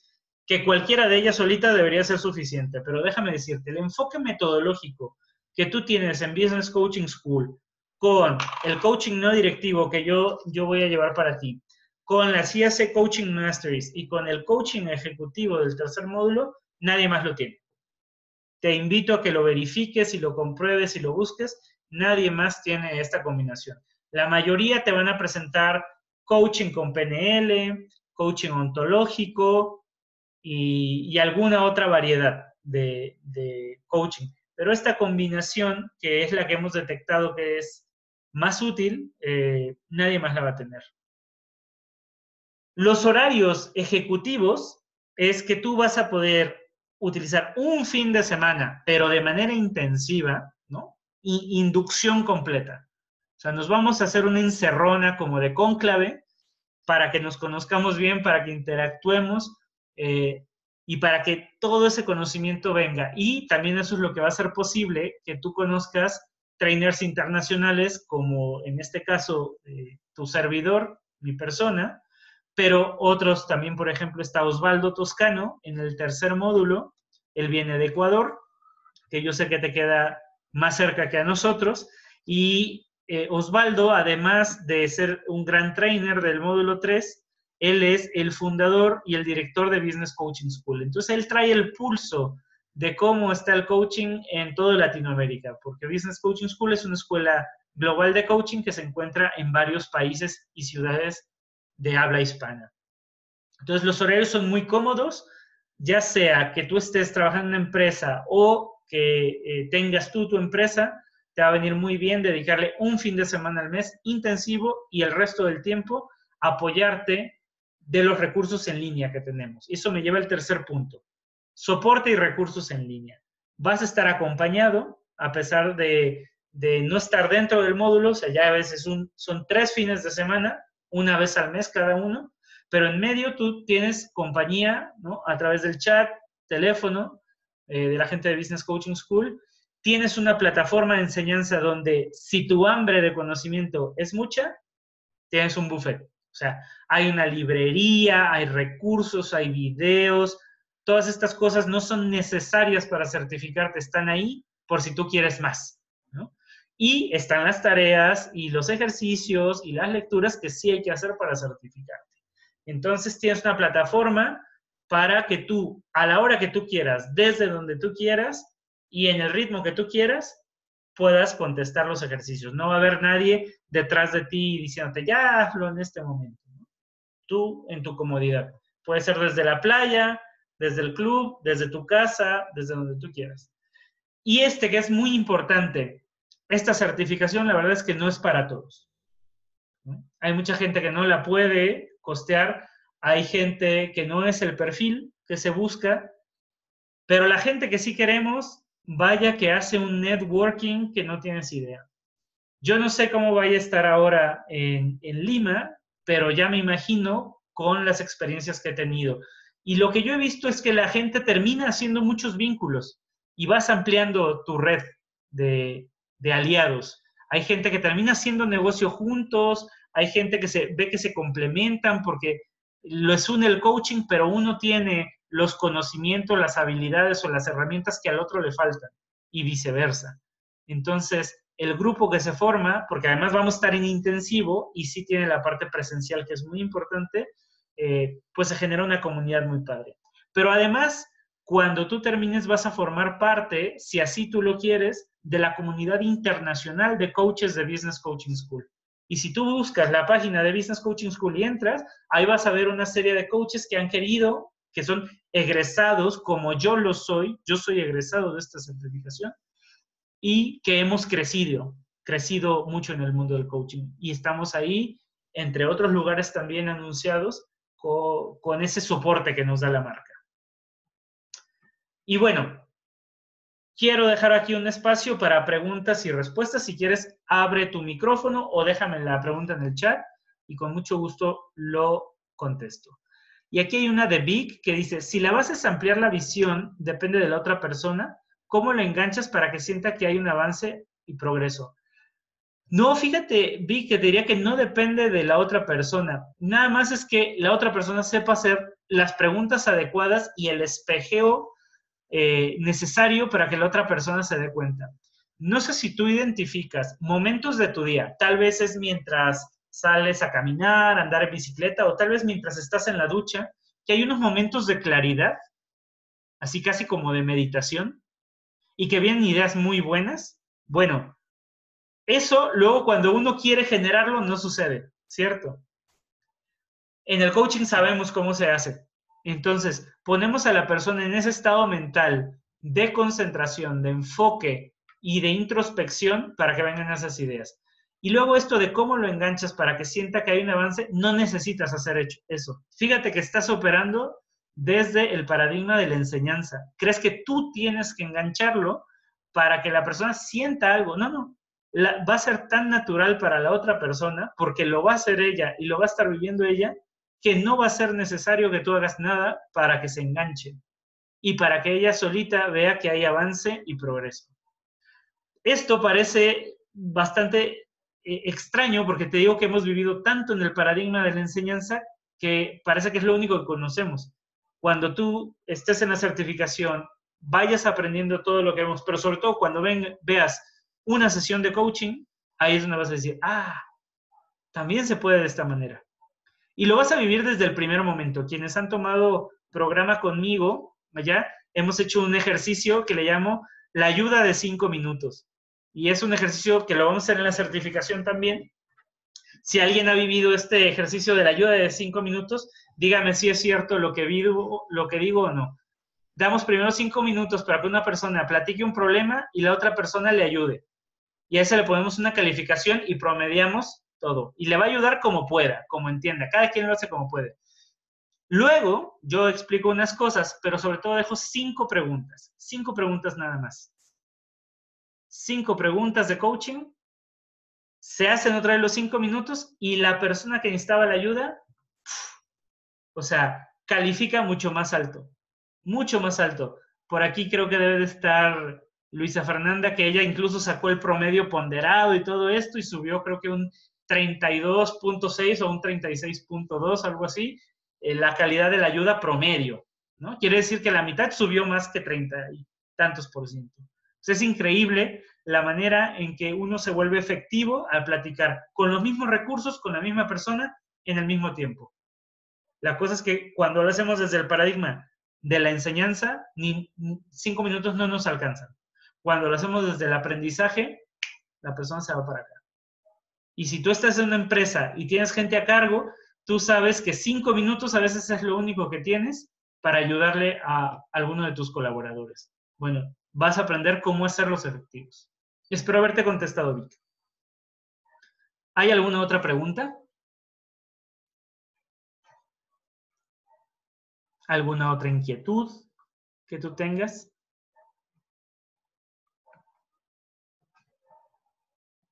que cualquiera de ellas solita debería ser suficiente, pero déjame decirte, el enfoque metodológico que tú tienes en Business Coaching School con el coaching no directivo que yo voy a llevar para ti, con la CAC Coaching Masteries y con el coaching ejecutivo del tercer módulo, nadie más lo tiene. Te invito a que lo verifiques y lo compruebes y lo busques. Nadie más tiene esta combinación. La mayoría te van a presentar coaching con PNL, coaching ontológico y alguna otra variedad de coaching. Pero esta combinación, que es la que hemos detectado que es más útil, nadie más la va a tener. Los horarios ejecutivos es que tú vas a poder utilizar un fin de semana, pero de manera intensiva, ¿no? Y inducción completa. O sea, nos vamos a hacer una encerrona como de cónclave para que nos conozcamos bien, para que interactuemos y para que todo ese conocimiento venga. Y también eso es lo que va a hacer posible que tú conozcas trainers internacionales como en este caso tu servidor, mi persona, pero otros también, por ejemplo, está Osvaldo Toscano en el tercer módulo, él viene de Ecuador, que yo sé que te queda más cerca que a nosotros, y Osvaldo, además de ser un gran trainer del módulo 3, él es el fundador y el director de Business Coaching School. Entonces, él trae el pulso de cómo está el coaching en toda Latinoamérica, porque Business Coaching School es una escuela global de coaching que se encuentra en varios países y ciudades de habla hispana. Entonces, los horarios son muy cómodos, ya sea que tú estés trabajando en una empresa o que tengas tú tu empresa, te va a venir muy bien dedicarle un fin de semana al mes intensivo y el resto del tiempo apoyarte de los recursos en línea que tenemos. Eso me lleva al tercer punto. Soporte y recursos en línea. Vas a estar acompañado, a pesar de no estar dentro del módulo, o sea, ya a veces son 3 fines de semana, una vez al mes cada uno, pero en medio tú tienes compañía, ¿no? A través del chat, teléfono, de la gente de Business Coaching School, tienes una plataforma de enseñanza donde si tu hambre de conocimiento es mucha, tienes un buffet. O sea, hay una librería, hay recursos, hay videos, todas estas cosas no son necesarias para certificarte, están ahí por si tú quieres más, ¿no? Y están las tareas y los ejercicios y las lecturas que sí hay que hacer para certificarte. Entonces tienes una plataforma para que tú, a la hora que tú quieras, desde donde tú quieras y en el ritmo que tú quieras, puedas contestar los ejercicios. No va a haber nadie detrás de ti diciéndote, ya hazlo en este momento, ¿no? Tú en tu comodidad. Puede ser desde la playa, desde el club, desde tu casa, desde donde tú quieras. Y que es muy importante, esta certificación la verdad es que no es para todos, ¿no? Hay mucha gente que no la puede costear, hay gente que no es el perfil que se busca, pero la gente que sí queremos, vaya que hace un networking que no tienes idea. Yo no sé cómo vaya a estar ahora en Lima, pero ya me imagino con las experiencias que he tenido. Y lo que yo he visto es que la gente termina haciendo muchos vínculos y vas ampliando tu red de aliados. Hay gente que termina haciendo negocio juntos, hay gente que se ve que se complementan porque les une el coaching, pero uno tiene los conocimientos, las habilidades o las herramientas que al otro le faltan y viceversa. Entonces, el grupo que se forma, porque además vamos a estar en intensivo y sí tiene la parte presencial que es muy importante, pues se genera una comunidad muy padre. Pero además, cuando tú termines vas a formar parte, si así tú lo quieres, de la comunidad internacional de coaches de Business Coaching School. Y si tú buscas la página de Business Coaching School y entras, ahí vas a ver una serie de coaches que han querido, que son egresados, como yo lo soy, yo soy egresado de esta certificación, y que hemos crecido mucho en el mundo del coaching. Y estamos ahí, entre otros lugares también anunciados, con ese soporte que nos da la marca. Y bueno, quiero dejar aquí un espacio para preguntas y respuestas. Si quieres, abre tu micrófono o déjame la pregunta en el chat y con mucho gusto lo contesto. Y aquí hay una de Vic que dice, si la base es ampliar la visión, depende de la otra persona, ¿cómo lo enganchas para que sienta que hay un avance y progreso? No, fíjate, Vic, que te diría que no depende de la otra persona. Nada más es que la otra persona sepa hacer las preguntas adecuadas y el espejeo necesario para que la otra persona se dé cuenta. No sé si tú identificas momentos de tu día, tal vez es mientras sales a caminar, andar en bicicleta o tal vez mientras estás en la ducha, que hay unos momentos de claridad, así casi como de meditación, y que vienen ideas muy buenas. Bueno, eso luego cuando uno quiere generarlo no sucede, ¿cierto? En el coaching sabemos cómo se hace. Entonces, ponemos a la persona en ese estado mental de concentración, de enfoque y de introspección para que vengan esas ideas. Y luego esto de cómo lo enganchas para que sienta que hay un avance, no necesitas hacer eso. Fíjate que estás operando desde el paradigma de la enseñanza. Crees que tú tienes que engancharlo para que la persona sienta algo. No, no. Va a ser tan natural para la otra persona porque lo va a hacer ella y lo va a estar viviendo ella que no va a ser necesario que tú hagas nada para que se enganche y para que ella solita vea que hay avance y progreso. Esto parece bastante extraño porque te digo que hemos vivido tanto en el paradigma de la enseñanza que parece que es lo único que conocemos. Cuando tú estés en la certificación, vayas aprendiendo todo lo que vemos, pero sobre todo cuando veas una sesión de coaching, ahí es donde vas a decir, también se puede de esta manera. Y lo vas a vivir desde el primer momento. Quienes han tomado programa conmigo, allá, hemos hecho un ejercicio que le llamo la ayuda de 5 minutos. Y es un ejercicio que lo vamos a hacer en la certificación también. Si alguien ha vivido este ejercicio de la ayuda de 5 minutos, dígame si es cierto lo que digo o no. Damos primero 5 minutos para que una persona platique un problema y la otra persona le ayude. Y a ese le ponemos una calificación y promediamos todo. Y le va a ayudar como pueda, como entienda. Cada quien lo hace como puede. Luego, yo explico unas cosas, pero sobre todo dejo 5 preguntas. 5 preguntas nada más. 5 preguntas de coaching. Se hacen otra vez los 5 minutos y la persona que necesitaba la ayuda, o sea, califica mucho más alto. Mucho más alto. Por aquí creo que debe de estar Luisa Fernanda, que ella incluso sacó el promedio ponderado y todo esto y subió creo que un 32.6 o un 36.2, algo así, la calidad de la ayuda promedio, ¿no? Quiere decir que la mitad subió más que 30 y tantos por ciento. Entonces es increíble la manera en que uno se vuelve efectivo al platicar con los mismos recursos, con la misma persona, en el mismo tiempo. La cosa es que cuando lo hacemos desde el paradigma de la enseñanza, ni 5 minutos no nos alcanzan. Cuando lo hacemos desde el aprendizaje, la persona se va para acá. Y si tú estás en una empresa y tienes gente a cargo, tú sabes que 5 minutos a veces es lo único que tienes para ayudarle a alguno de tus colaboradores. Bueno, vas a aprender cómo hacerlos efectivos. Espero haberte contestado, Vic. ¿Hay alguna otra pregunta? ¿Alguna otra inquietud que tú tengas?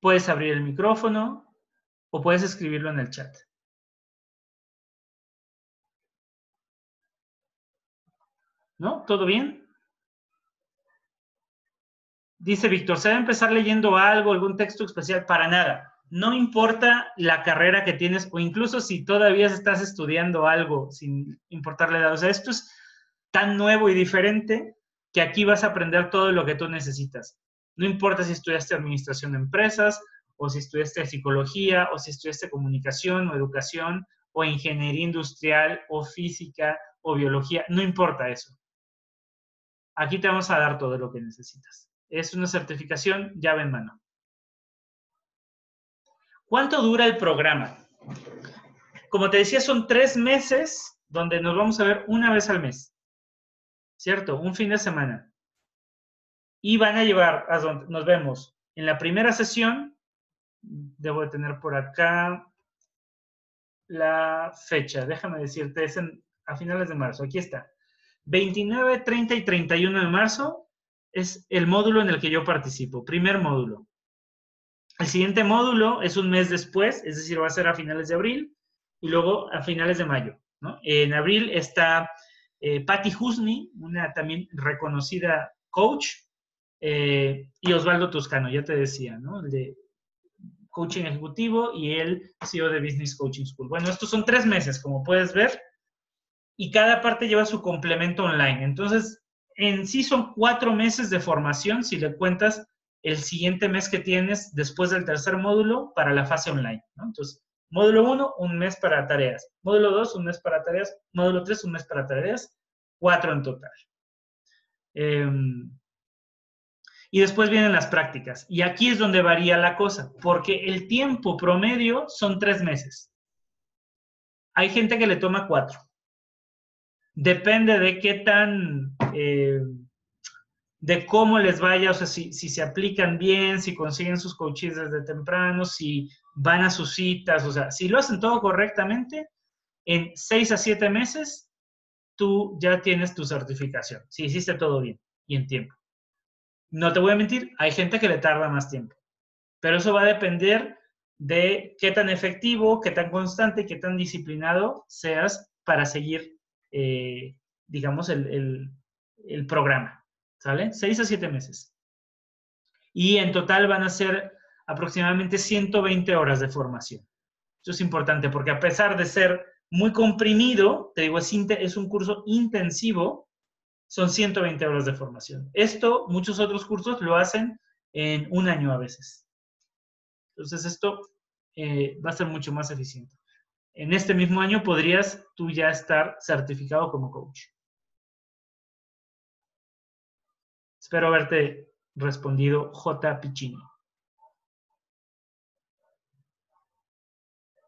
Puedes abrir el micrófono o puedes escribirlo en el chat. ¿No? ¿Todo bien? Dice Víctor, ¿se debe empezar leyendo algo, algún texto especial? Para nada. No importa la carrera que tienes o incluso si todavía estás estudiando algo sin importar la edad. O sea, esto es tan nuevo y diferente que aquí vas a aprender todo lo que tú necesitas. No importa si estudiaste administración de empresas o si estudiaste psicología o si estudiaste comunicación o educación o ingeniería industrial o física o biología. No importa eso. Aquí te vamos a dar todo lo que necesitas. Es una certificación llave en mano. ¿Cuánto dura el programa? Como te decía, son 3 meses donde nos vamos a ver una vez al mes. ¿Cierto? Un fin de semana. Y van a llevar, a donde nos vemos en la primera sesión. Debo de tener por acá la fecha. Déjame decirte, es a finales de marzo. Aquí está. 29, 30 y 31 de marzo es el módulo en el que yo participo. Primer módulo. El siguiente módulo es un mes después, es decir, va a ser a finales de abril y luego a finales de mayo, ¿no? En abril está Patty Husney, una también reconocida coach, y Osvaldo Toscano, ya te decía, ¿no? El de coaching ejecutivo y el CEO de Business Coaching School. Bueno, estos son 3 meses, como puedes ver, y cada parte lleva su complemento online. Entonces, en sí son 4 meses de formación, si le cuentas el siguiente mes que tienes después del tercer módulo para la fase online, ¿no? Entonces, módulo 1, un mes para tareas. Módulo 2, un mes para tareas. Módulo 3, un mes para tareas. 4 en total. Y después vienen las prácticas. Y aquí es donde varía la cosa, porque el tiempo promedio son 3 meses. Hay gente que le toma 4. Depende de qué tan... de cómo les vaya, o sea, si se aplican bien, si consiguen sus coaches desde temprano, si van a sus citas, o sea, si lo hacen todo correctamente, en 6 a 7 meses tú ya tienes tu certificación, si hiciste todo bien y en tiempo. No te voy a mentir, hay gente que le tarda más tiempo, pero eso va a depender de qué tan efectivo, qué tan constante, qué tan disciplinado seas para seguir, digamos, el programa. ¿Sale? 6 a 7 meses. Y en total van a ser aproximadamente 120 horas de formación. Eso es importante porque a pesar de ser muy comprimido, te digo, es un curso intensivo, son 120 horas de formación. Esto, muchos otros cursos lo hacen en un año a veces. Entonces esto va a ser mucho más eficiente. En este mismo año podrías tú ya estar certificado como coach. Espero haberte respondido, J. Piccini.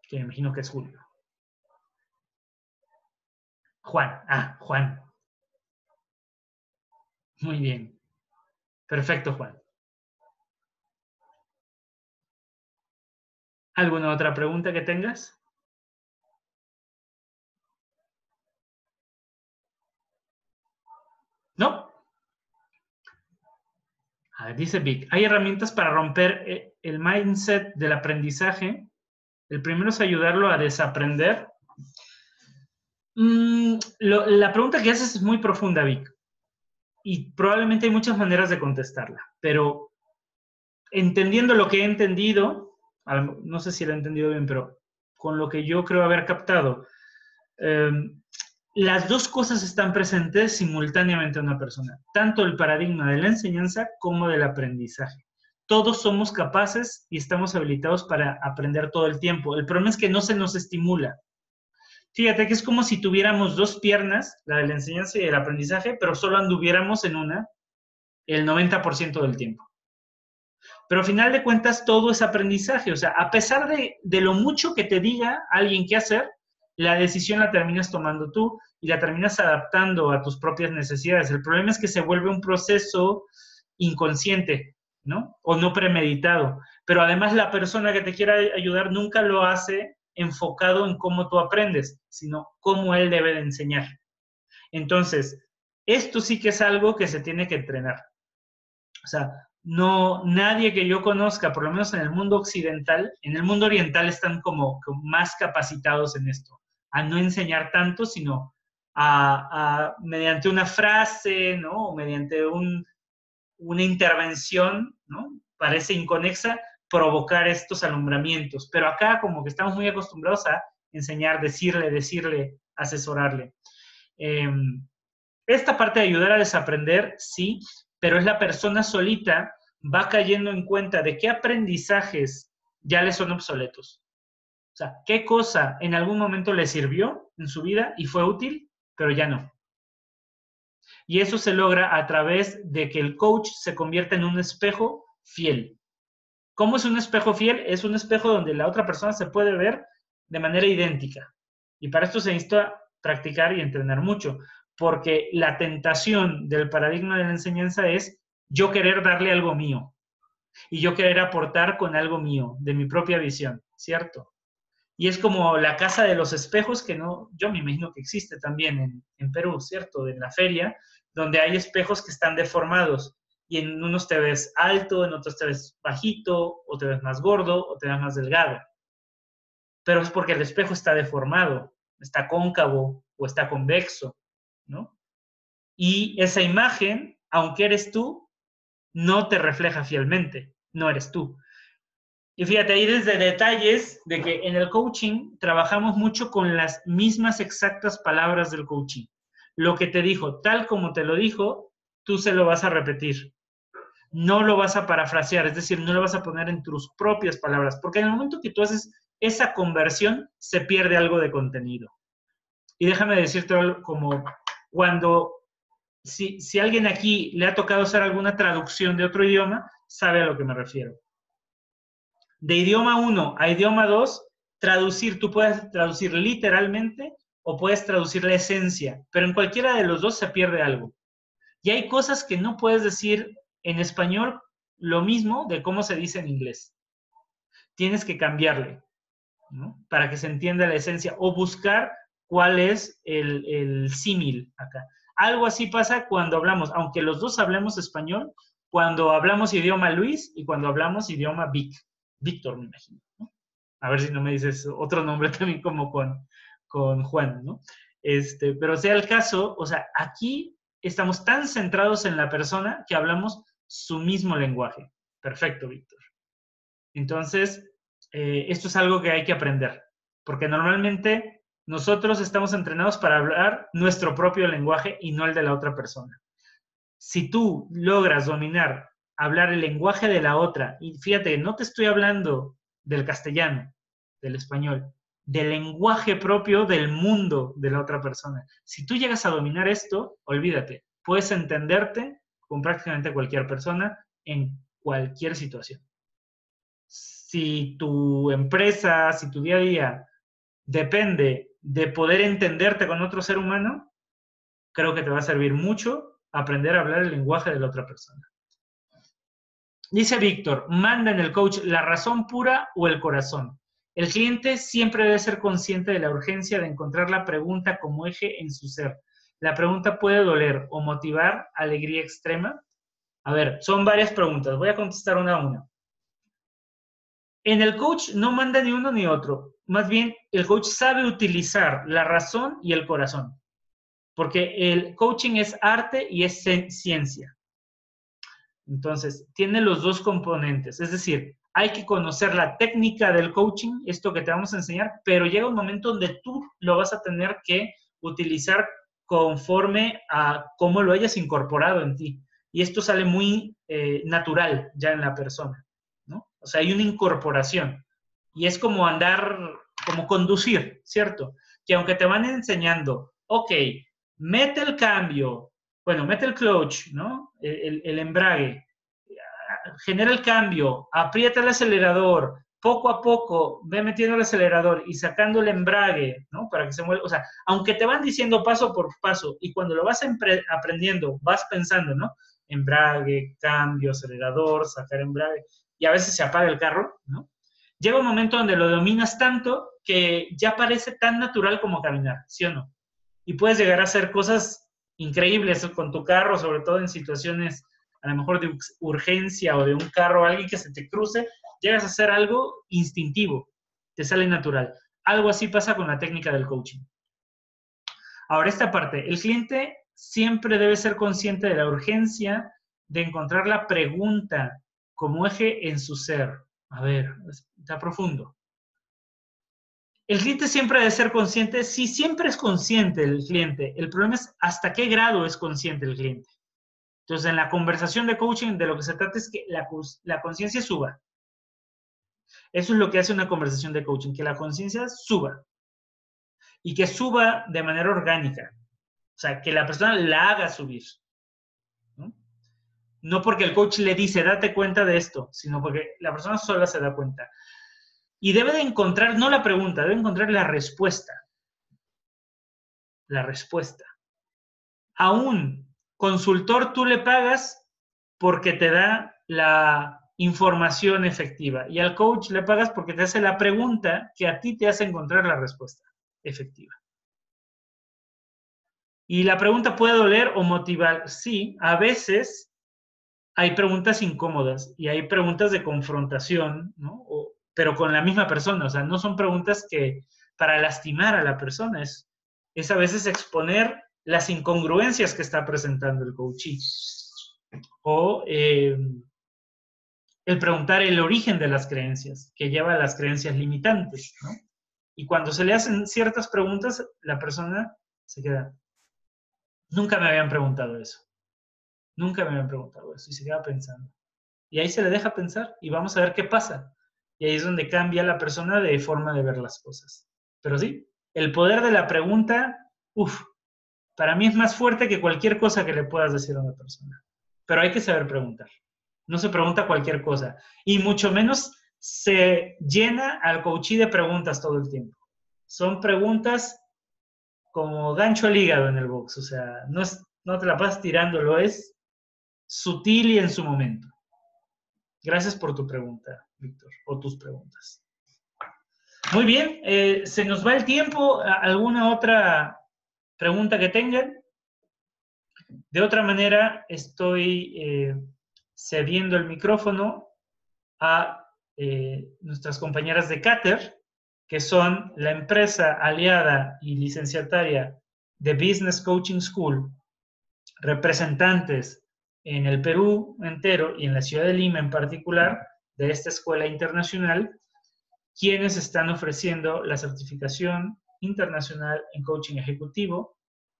Que me imagino que es Julio. Juan. Ah, Juan. Muy bien. Perfecto, Juan. ¿Alguna otra pregunta que tengas? ¿No? Dice Vic, hay herramientas para romper el mindset del aprendizaje. El primero es ayudarlo a desaprender. La pregunta que haces es muy profunda, Vic. Y probablemente hay muchas maneras de contestarla. Pero entendiendo lo que he entendido, no sé si lo he entendido bien, pero con lo que yo creo haber captado, las dos cosas están presentes simultáneamente en una persona, tanto el paradigma de la enseñanza como del aprendizaje. Todos somos capaces y estamos habilitados para aprender todo el tiempo. El problema es que no se nos estimula. Fíjate que es como si tuviéramos 2 piernas, la de la enseñanza y el aprendizaje, pero solo anduviéramos en una el 90% del tiempo. Pero al final de cuentas todo es aprendizaje. O sea, a pesar de lo mucho que te diga alguien qué hacer, la decisión la terminas tomando tú y la terminas adaptando a tus propias necesidades. El problema es que se vuelve un proceso inconsciente, ¿no? O no premeditado. Pero además la persona que te quiera ayudar nunca lo hace enfocado en cómo tú aprendes, sino cómo él debe de enseñar. Entonces, esto sí que es algo que se tiene que entrenar. O sea, no, nadie que yo conozca, por lo menos en el mundo occidental, en el mundo oriental están como más capacitados en esto, a no enseñar tanto, sino mediante una frase, ¿no? O mediante una intervención, ¿no? Parece inconexa, provocar estos alumbramientos. Pero acá como que estamos muy acostumbrados a enseñar, decirle, asesorarle. Esta parte de ayudar a desaprender, sí, pero es la persona solita va cayendo en cuenta de qué aprendizajes ya le son obsoletos. O sea, qué cosa en algún momento le sirvió en su vida y fue útil, pero ya no. Y eso se logra a través de que el coach se convierta en un espejo fiel. ¿Cómo es un espejo fiel? Es un espejo donde la otra persona se puede ver de manera idéntica. Y para esto se necesita practicar y entrenar mucho, porque la tentación del paradigma de la enseñanza es yo querer darle algo mío y yo querer aportar con algo mío, de mi propia visión, ¿cierto? Y es como la casa de los espejos, que no, yo me imagino que existe también en Perú, ¿cierto? En la feria, donde hay espejos que están deformados y en unos te ves alto, en otros te ves bajito, o te ves más gordo, o te ves más delgado. Pero es porque el espejo está deformado, está cóncavo o está convexo, ¿no? Y esa imagen, aunque eres tú, no te refleja fielmente, no eres tú. Y fíjate, ahí desde detalles de que en el coaching trabajamos mucho con las mismas exactas palabras del coaching. Lo que te dijo, tal como te lo dijo, tú se lo vas a repetir. No lo vas a parafrasear, es decir, no lo vas a poner en tus propias palabras, porque en el momento que tú haces esa conversión, se pierde algo de contenido. Y déjame decirte algo como cuando, si alguien aquí le ha tocado hacer alguna traducción de otro idioma, sabe a lo que me refiero. De idioma 1 a idioma 2, traducir, tú puedes traducir literalmente o puedes traducir la esencia, pero en cualquiera de los dos se pierde algo. Y hay cosas que no puedes decir en español lo mismo de cómo se dice en inglés. Tienes que cambiarle, ¿no? Para que se entienda la esencia o buscar cuál es el símil acá. Algo así pasa cuando hablamos, aunque los dos hablemos español, cuando hablamos idioma Luis y cuando hablamos idioma Víctor, me imagino, ¿no? A ver si no me dices otro nombre también como con Juan, ¿no? Pero sea el caso, o sea, aquí estamos tan centrados en la persona que hablamos su mismo lenguaje. Perfecto, Víctor. Entonces, esto es algo que hay que aprender, porque normalmente nosotros estamos entrenados para hablar nuestro propio lenguaje y no el de la otra persona. Si tú logras dominar, hablar el lenguaje de la otra, y fíjate, no te estoy hablando del castellano, del español, del lenguaje propio del mundo de la otra persona. Si tú llegas a dominar esto, olvídate, puedes entenderte con prácticamente cualquier persona en cualquier situación. Si tu empresa, si tu día a día depende de poder entenderte con otro ser humano, creo que te va a servir mucho aprender a hablar el lenguaje de la otra persona. Dice Víctor, manda en el coach la razón pura o el corazón. El cliente siempre debe ser consciente de la urgencia de encontrar la pregunta como eje en su ser. La pregunta puede doler o motivar alegría extrema. A ver, son varias preguntas. Voy a contestar una a una. En el coach no manda ni uno ni otro. Más bien, el coach sabe utilizar la razón y el corazón. Porque el coaching es arte y es ciencia. Entonces, tiene los dos componentes. Es decir, hay que conocer la técnica del coaching, esto que te vamos a enseñar, pero llega un momento donde tú lo vas a tener que utilizar conforme a cómo lo hayas incorporado en ti. Y esto sale muy natural ya en la persona, ¿no? O sea, hay una incorporación. Y es como andar, como conducir, ¿cierto? Que aunque te van enseñando, ok, mete el cambio, bueno, mete el clutch, ¿no? El embrague, genera el cambio, aprieta el acelerador, poco a poco ve metiendo el acelerador y sacando el embrague, ¿no? Para que se mueva, o sea, aunque te van diciendo paso por paso y cuando lo vas aprendiendo, vas pensando, ¿no? Embrague, cambio, acelerador, sacar embrague, y a veces se apaga el carro, ¿no? Llega un momento donde lo dominas tanto que ya parece tan natural como caminar, ¿sí o no? Y puedes llegar a hacer cosas increíbles con tu carro, sobre todo en situaciones a lo mejor de urgencia o de un carro, alguien que se te cruce, llegas a hacer algo instintivo, te sale natural. Algo así pasa con la técnica del coaching. Ahora, esta parte, el cliente siempre debe ser consciente de la urgencia de encontrar la pregunta como eje en su ser. A ver, está profundo. El cliente siempre debe ser consciente, sí, siempre es consciente el cliente. El problema es hasta qué grado es consciente el cliente. Entonces, en la conversación de coaching, de lo que se trata es que la conciencia suba. Eso es lo que hace una conversación de coaching, que la conciencia suba. Y que suba de manera orgánica. O sea, que la persona la haga subir. No porque el coach le dice, date cuenta de esto, sino porque la persona sola se da cuenta. Y debe de encontrar, no la pregunta, debe encontrar la respuesta. La respuesta. A un consultor tú le pagas porque te da la información efectiva. Y al coach le pagas porque te hace la pregunta que a ti te hace encontrar la respuesta efectiva. Y la pregunta puede doler o motivar. Sí, a veces hay preguntas incómodas y hay preguntas de confrontación, ¿no? Pero con la misma persona. O sea, no son preguntas que para lastimar a la persona. Es a veces exponer las incongruencias que está presentando el coachee. O el preguntar el origen de las creencias, que lleva a las creencias limitantes, ¿no? Y cuando se le hacen ciertas preguntas, la persona se queda. Nunca me habían preguntado eso. Nunca me habían preguntado eso. Y se queda pensando. Y ahí se le deja pensar y vamos a ver qué pasa. Y ahí es donde cambia la persona de forma de ver las cosas. Pero sí, el poder de la pregunta, para mí es más fuerte que cualquier cosa que le puedas decir a una persona. Pero hay que saber preguntar. No se pregunta cualquier cosa. Y mucho menos se llena al coachee de preguntas todo el tiempo. Son preguntas como gancho al hígado en el box. O sea, no te la pasas tirándolo, es sutil y en su momento. Gracias por tu pregunta, Víctor, o tus preguntas. Muy bien, se nos va el tiempo. ¿Alguna otra pregunta que tengan? De otra manera, estoy cediendo el micrófono a nuestras compañeras de Cater, que son la empresa aliada y licenciataria de Business Coaching School, representantes en el Perú entero y en la ciudad de Lima en particular de esta escuela internacional, quienes están ofreciendo la certificación internacional en coaching ejecutivo,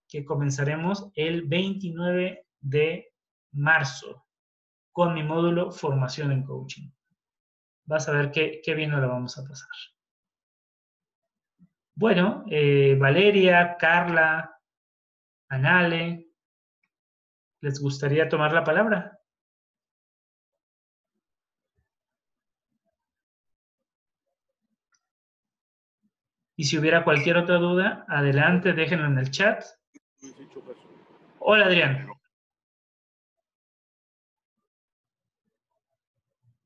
que comenzaremos el 29 de marzo con mi módulo Formación en Coaching. Vas a ver qué bien nos lo vamos a pasar. Bueno, Valeria, Carla, Anale, ¿les gustaría tomar la palabra? Y si hubiera cualquier otra duda, adelante, déjenlo en el chat. Hola, Adrián.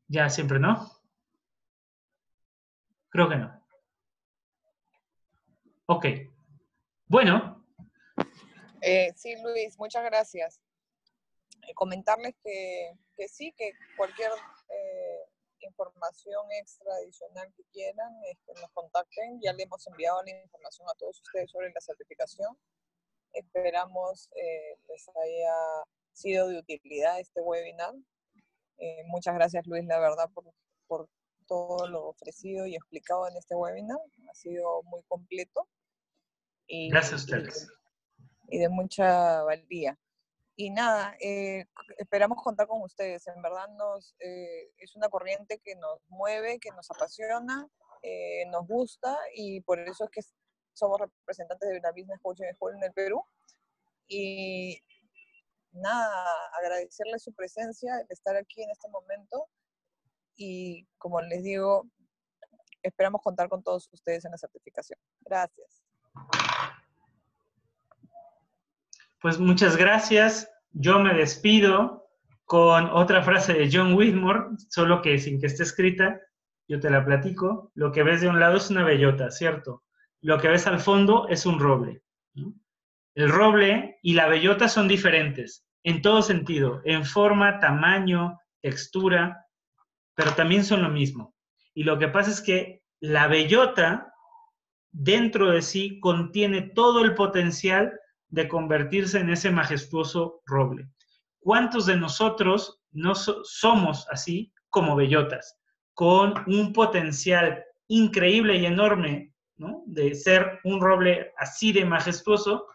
¿Ya siempre no? Creo que no. Ok. Bueno. Sí, Luis, muchas gracias. Comentarles que sí, que cualquier información extra adicional que quieran, nos contacten. Ya le hemos enviado la información a todos ustedes sobre la certificación. Esperamos les haya sido de utilidad este webinar. Muchas gracias, Luis, la verdad, por todo lo ofrecido y explicado en este webinar. Ha sido muy completo. Gracias a ustedes. Y de mucha valía. Y nada, esperamos contar con ustedes. En verdad es una corriente que nos mueve, que nos apasiona, nos gusta, y por eso es que somos representantes de una Business Coaching School en el Perú. Y nada, agradecerles su presencia, el estar aquí en este momento. Y como les digo, esperamos contar con todos ustedes en la certificación. Gracias. Pues muchas gracias. Yo me despido con otra frase de John Whitmore, solo que sin que esté escrita, yo te la platico. Lo que ves de un lado es una bellota, ¿cierto? Lo que ves al fondo es un roble, ¿no? El roble y la bellota son diferentes. en todo sentido, en forma, tamaño, textura, pero también son lo mismo. Y lo que pasa es que la bellota dentro de sí contiene todo el potencial de convertirse en ese majestuoso roble. ¿Cuántos de nosotros no somos así como bellotas, con un potencial increíble y enorme, ¿no?, de ser un roble así de majestuoso,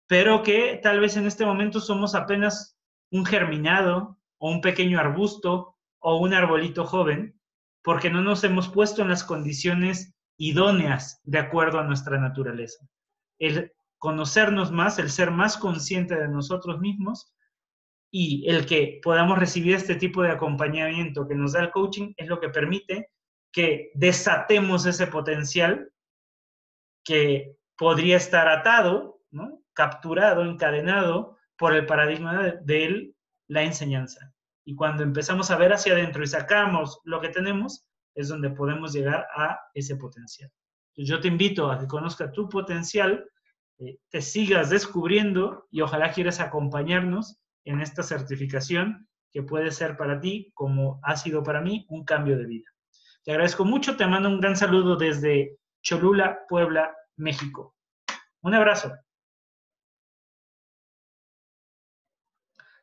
pero que tal vez en este momento somos apenas un germinado o un pequeño arbusto o un arbolito joven, porque no nos hemos puesto en las condiciones idóneas de acuerdo a nuestra naturaleza? El conocernos más, el ser más consciente de nosotros mismos y el que podamos recibir este tipo de acompañamiento que nos da el coaching es lo que permite que desatemos ese potencial que podría estar atado, ¿no?, capturado, encadenado por el paradigma de la enseñanza. Y cuando empezamos a ver hacia adentro y sacamos lo que tenemos, es donde podemos llegar a ese potencial. Entonces, yo te invito a que conozcas tu potencial, te sigas descubriendo y ojalá quieras acompañarnos en esta certificación que puede ser para ti, como ha sido para mí, un cambio de vida. Te agradezco mucho, te mando un gran saludo desde Cholula, Puebla, México. Un abrazo.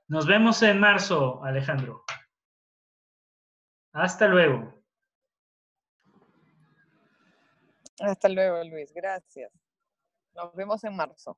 Nos vemos en marzo, Alejandro. Hasta luego. Hasta luego, Luis. Gracias. Nos vemos en marzo.